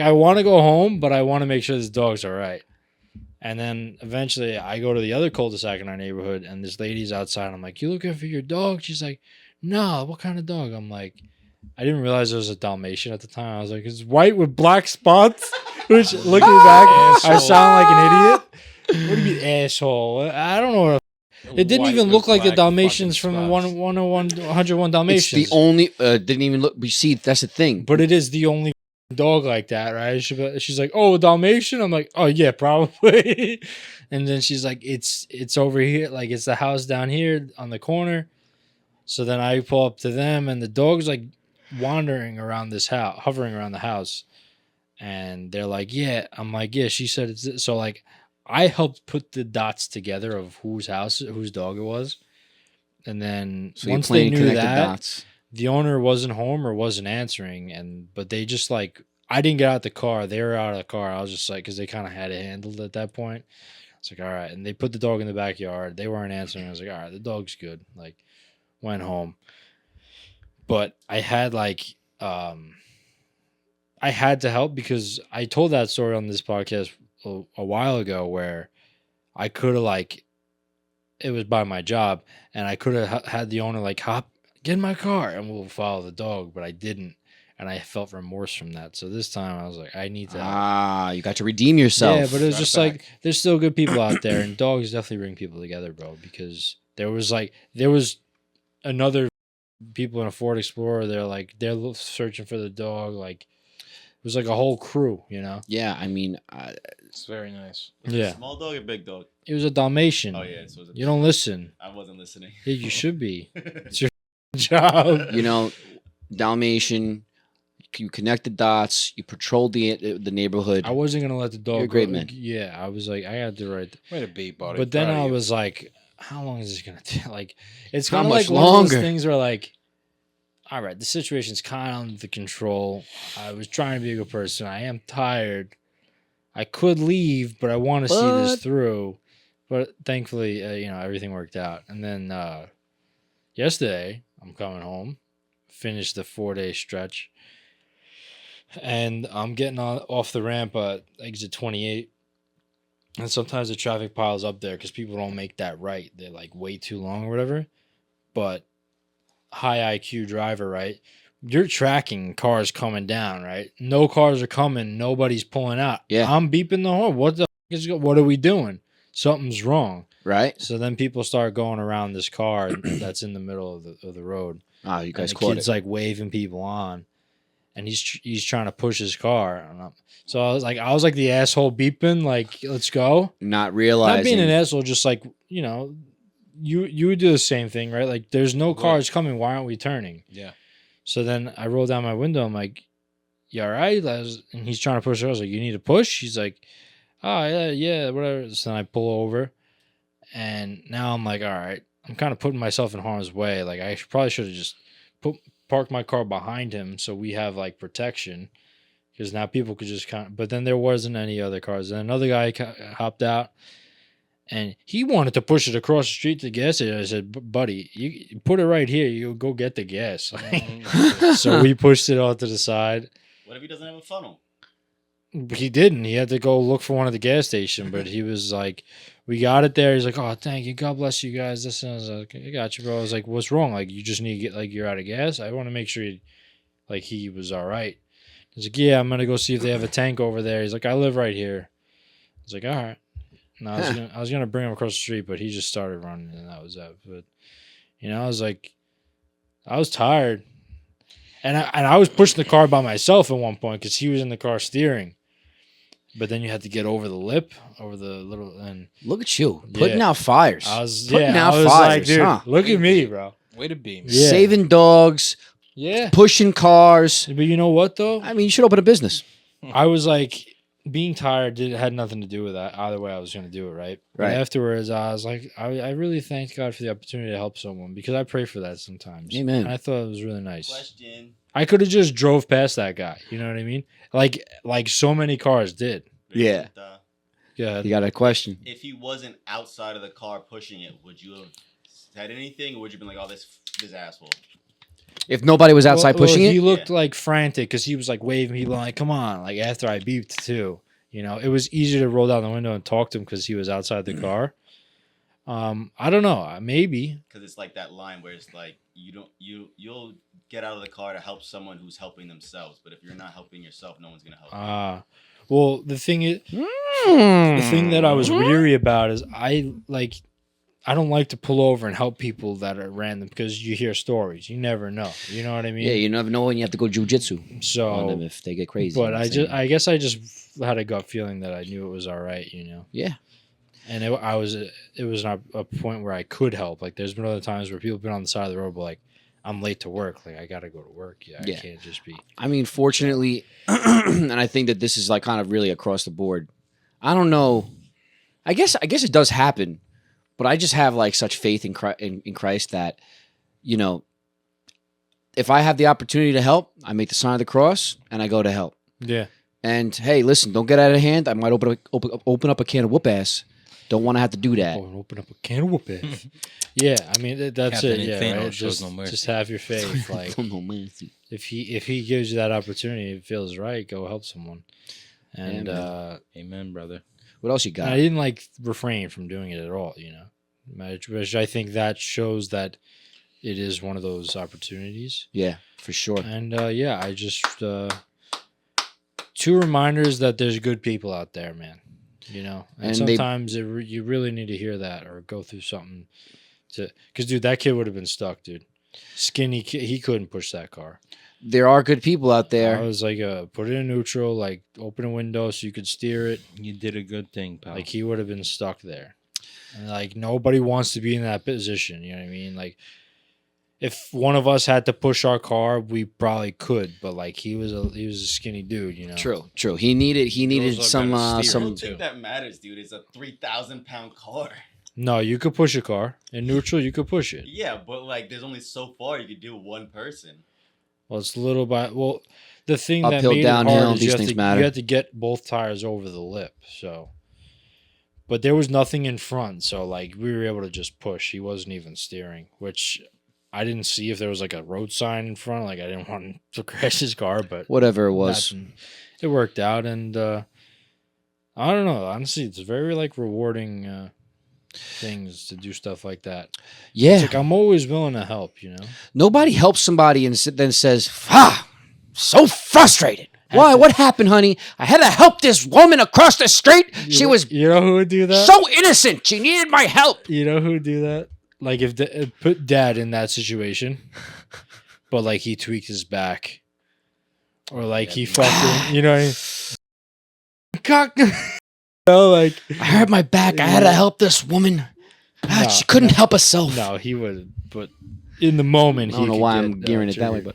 S2: I want to go home, but I want to make sure this dog's all right. And then eventually, I go to the other cul-de-sac in our neighborhood, and this lady's outside. I'm like, "You looking for your dog?" She's like, "No, what kind of dog?" I'm like, I didn't realize it was a Dalmatian at the time. I was like, it's white with black spots. Which, looking back, I sound like an idiot. What do you mean, asshole? I don't know what. It didn't even look like the Dalmatians from the 101 Dalmatians.
S3: It's the only didn't even look. You see, that's the thing.
S2: But it is the only dog like that, right? She's like, oh, Dalmatian. I'm like, oh yeah, probably. And then she's like, it's over here, like it's the house down here on the corner. So then I pull up to them, and the dog's like wandering around this house, hovering around the house, and they're like, yeah. I'm like, yeah. She said it's this. So like. I helped put the dots together of whose dog it was. And then
S3: So
S2: once they knew that, the owner wasn't home or wasn't answering. But they just like, I didn't get out the car. They were out of the car. I was just like, because they kind of had it handled at that point. It's like, all right. And they put the dog in the backyard. They weren't answering. I was like, all right, the dog's good. Like, went home. But I had like, I had to help because I told that story on this podcast a while ago where I could have like it was by my job and I could have had the owner like get in my car and we'll follow the dog, but I didn't, and I felt remorse from that. So this time I was like, I need to
S3: you got to redeem yourself.
S2: Yeah, but it was just like there's still good people out there, and dogs definitely bring people together, bro, because there was another people in a Ford Explorer. They're searching for the dog. Like it was like a whole crew, you know.
S3: Yeah, I mean,
S1: it's very nice.
S2: Yeah.
S5: Small dog or big dog?
S2: It was a Dalmatian.
S5: Oh yeah, so
S2: you don't listen.
S5: I wasn't listening.
S2: Yeah, you should be. It's your job.
S3: You know, Dalmatian. You connect the dots. You patrol the neighborhood.
S2: I wasn't gonna let the dog.
S3: You're a great
S2: go.
S3: man.
S2: Yeah, I was like, I had to write.
S1: Way to be, buddy.
S2: But then I was like, how long is this gonna take? Like, it's
S3: How
S2: kind of
S3: much
S2: like one of
S3: longer?
S2: those things where like, all right, the situation's kind of under control. I was trying to be a good person. I am tired. I could leave, but I want to see this through. But thankfully, everything worked out. And then yesterday, I'm coming home, finished the 4-day stretch, and I'm getting off the ramp at exit 28. And sometimes the traffic piles up there because people don't make that right. They're like way too long or whatever. But high IQ driver, right? You're tracking cars coming down, right? No cars are coming. Nobody's pulling out.
S3: Yeah.
S2: I'm beeping the horn. What are we doing? Something's wrong.
S3: Right.
S2: So then people start going around this car that's in the middle of the road.
S3: Oh, you guys
S2: and the
S3: caught
S2: kid's
S3: it.
S2: like waving people on, and he's trying to push his car. So I was like the asshole beeping, like, let's go.
S3: Not realizing.
S2: Not being an asshole, just like, you would do the same thing, right? Like, there's no cars coming. Why aren't we turning?
S1: Yeah.
S2: So then I roll down my window. I'm like, you all right? And he's trying to push. I was like, you need to push? He's like, oh, yeah, whatever. So then I pull over. And now I'm like, all right. I'm kind of putting myself in harm's way. Like, I probably should have just parked my car behind him so we have, like, protection. Because now people could just kind of... But then there wasn't any other cars. And another guy hopped out. And he wanted to push it across the street to gas it. I said, buddy, you put it right here. You go get the gas. So we pushed it off to the side.
S5: What if he doesn't have a funnel?
S2: He didn't. He had to go look for one at the gas station. But he was like, we got it there. He's like, oh, thank you. God bless you guys. This and I was like, I got you, bro. I was like, what's wrong? Like, you just need to get, like, you're out of gas? I want to make sure he was all right. He's like, yeah, I'm going to go see if they have a tank over there. He's like, I live right here. I was like, all right. No, I was gonna bring him across the street, but he just started running, and that was that. But I was like, I was tired, and I was pushing the car by myself at one point because he was in the car steering. But then you had to get over the lip, over the little, and
S3: look at you putting out fires.
S2: I was
S3: putting out
S2: fires,
S3: like,
S2: dude,
S3: huh?
S2: Look at me, bro.
S1: Way to be, man.
S2: Yeah.
S3: Saving dogs, pushing cars.
S2: But you know what though?
S3: I mean, you should open a business.
S2: I was like, being tired had nothing to do with that. Either way, I was going to do it, right?
S3: Right.
S2: But afterwards, I was like, I really thanked God for the opportunity to help someone because I pray for that sometimes.
S3: Amen.
S2: And I thought it was really nice.
S5: Question.
S2: I could have just drove past that guy. You know what I mean? Like so many cars did.
S3: Yeah.
S2: Yeah.
S3: You got a question?
S5: If he wasn't outside of the car pushing it, would you have said anything, or would you have been like, "Oh, this asshole"?
S3: If nobody was outside pushing it,
S2: he looked like frantic because he was like waving people like, "Come on!" Like after I beeped too. It was easier to roll down the window and talk to him because he was outside the car. I don't know. Maybe.
S5: Because it's like that line where it's like you'll get out of the car to help someone who's helping themselves, but if you're not helping yourself, no one's gonna help you.
S2: Well, the thing that I was weary about is I don't like to pull over and help people that are random because you hear stories. You never know. You know what I mean?
S3: Yeah, you never know when you have to go jujitsu
S2: So
S3: on them if they get crazy.
S2: But I guess I just had a gut feeling that I knew it was all right. You know?
S3: Yeah.
S2: And it was not a point where I could help. Like there's been other times where people have been on the side of the road, but like I'm late to work. Like I got to go to work. Yeah, I can't just be.
S3: I mean, fortunately, and I think that this is like kind of really across the board. I don't know. I guess it does happen, but I just have like such faith in Christ that, you know, if I have the opportunity to help, I make the sign of the cross and I go to help.
S2: Yeah.
S3: And hey, listen, don't get out of hand. I might open up a can of whoop ass. Don't want to have to do that.
S2: Open up a can of whoop ass. Yeah, I mean that's
S1: Captain
S2: it. Yeah,
S1: Infano
S2: right?
S1: shows no mercy.
S2: Just have your faith. Like if he gives you that opportunity, it feels right. Go help someone. And
S1: amen, brother.
S3: What else you got?
S2: I didn't like refrain from doing it at all. You know, which I think that shows that it is one of those opportunities.
S3: Yeah, for sure.
S2: And I just 2 reminders that there's good people out there, man. You know, and sometimes you really need to hear that or go through something because dude, that kid would have been stuck, dude. Skinny kid, he couldn't push that car.
S3: There are good people out there.
S2: I was like, put it in neutral, like open a window so you could steer it.
S1: You did a good thing, pal.
S2: Like he would have been stuck there, and like nobody wants to be in that position. You know what I mean? Like if one of us had to push our car, we probably could, but like he was a skinny dude, you know.
S3: True. He needed some
S5: I don't think that matters, dude. It's a 3,000-pound car.
S2: No, you could push a car in neutral. You could push it.
S5: Yeah, but like there's only so far you could do with one person.
S2: Well, it's a little bit. Well, the thing
S3: Uphill,
S2: that made
S3: downhill,
S2: it hard is
S3: these things matter.
S2: You had to get both tires over the lip. So, but there was nothing in front, so like we were able to just push. He wasn't even steering, which I didn't see if there was like a road sign in front. Like I didn't want him to crash his car, but
S3: whatever it was,
S2: it worked out. And I don't know. Honestly, it's very like rewarding things to do stuff like that.
S3: Yeah,
S2: it's like I'm always willing to help. You know,
S3: nobody helps somebody and then says, so frustrated. Why? What happened, honey? I had to help this woman across the street. She was,
S2: you know who would do that?
S3: So innocent. She needed my help.
S2: You know who would do that? Like if put dad in that situation, but like he tweaked his back, or like he fucking, you know, like
S3: I hurt my back. I had to help this woman. She couldn't help herself.
S2: No, he would. But in the moment,
S3: I don't know why I'm gearing it that way,
S2: but.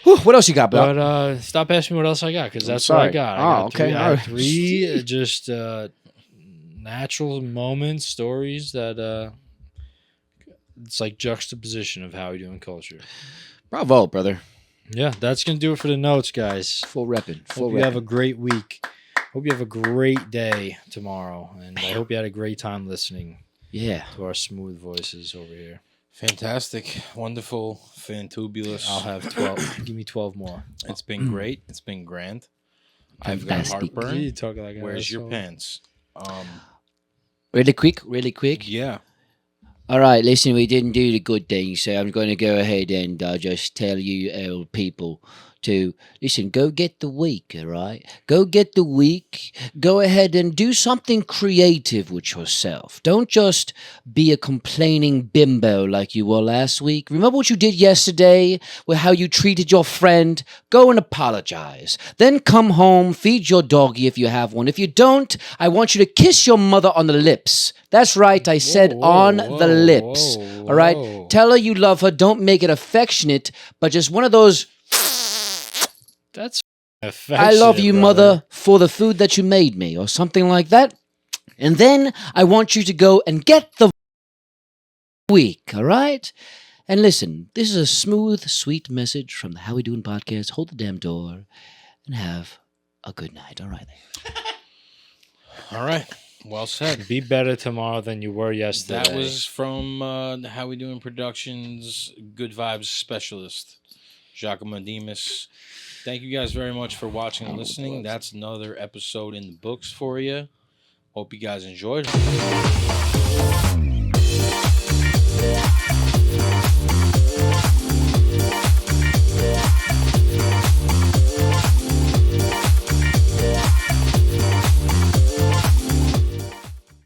S3: Whew, what else you got, bro?
S2: But stop asking me what else I got, because that's what I got. I got
S3: okay.
S2: I got 3 just natural moments, stories that it's like juxtaposition of how we do in culture.
S3: Bravo, brother.
S2: Yeah, that's gonna do it for the notes, guys.
S3: Full repping.
S2: Hope you have a great week. Hope you have a great day tomorrow, and I hope you had a great time listening.
S3: Yeah,
S2: to our smooth voices over here.
S1: Fantastic, wonderful, fantubulous.
S2: I'll have 12. Give me 12 more.
S1: It's been great. It's been grand. I've got heartburn.
S2: You talking like
S1: Where's your pants?
S3: Really quick.
S1: Yeah.
S3: All right, listen, we didn't do the good thing, so I'm going to go ahead and just tell you people to, listen, go get the week, all right? Go get the week. Go ahead and do something creative with yourself. Don't just be a complaining bimbo like you were last week. Remember what you did yesterday with how you treated your friend? Go and apologize. Then come home, feed your doggy if you have one. If you don't, I want you to kiss your mother on the lips. That's right, I said on the lips. All right? Tell her you love her. Don't make it affectionate, but just one of those...
S2: That's
S3: I love you, mother, for the food that you made me, or something like that. And then I want you to go and get the week, all right? And listen, this is a smooth, sweet message from the How We Doing podcast. Hold the damn door and have a good night. All right.
S1: All right. Well said.
S2: Be better tomorrow than you were yesterday.
S1: That was from How We Doing Productions, Good Vibes Specialist, Giacomo Demas. Thank you guys very much for watching and listening. That's another episode in the books for you. Hope you guys enjoyed.
S6: Bye.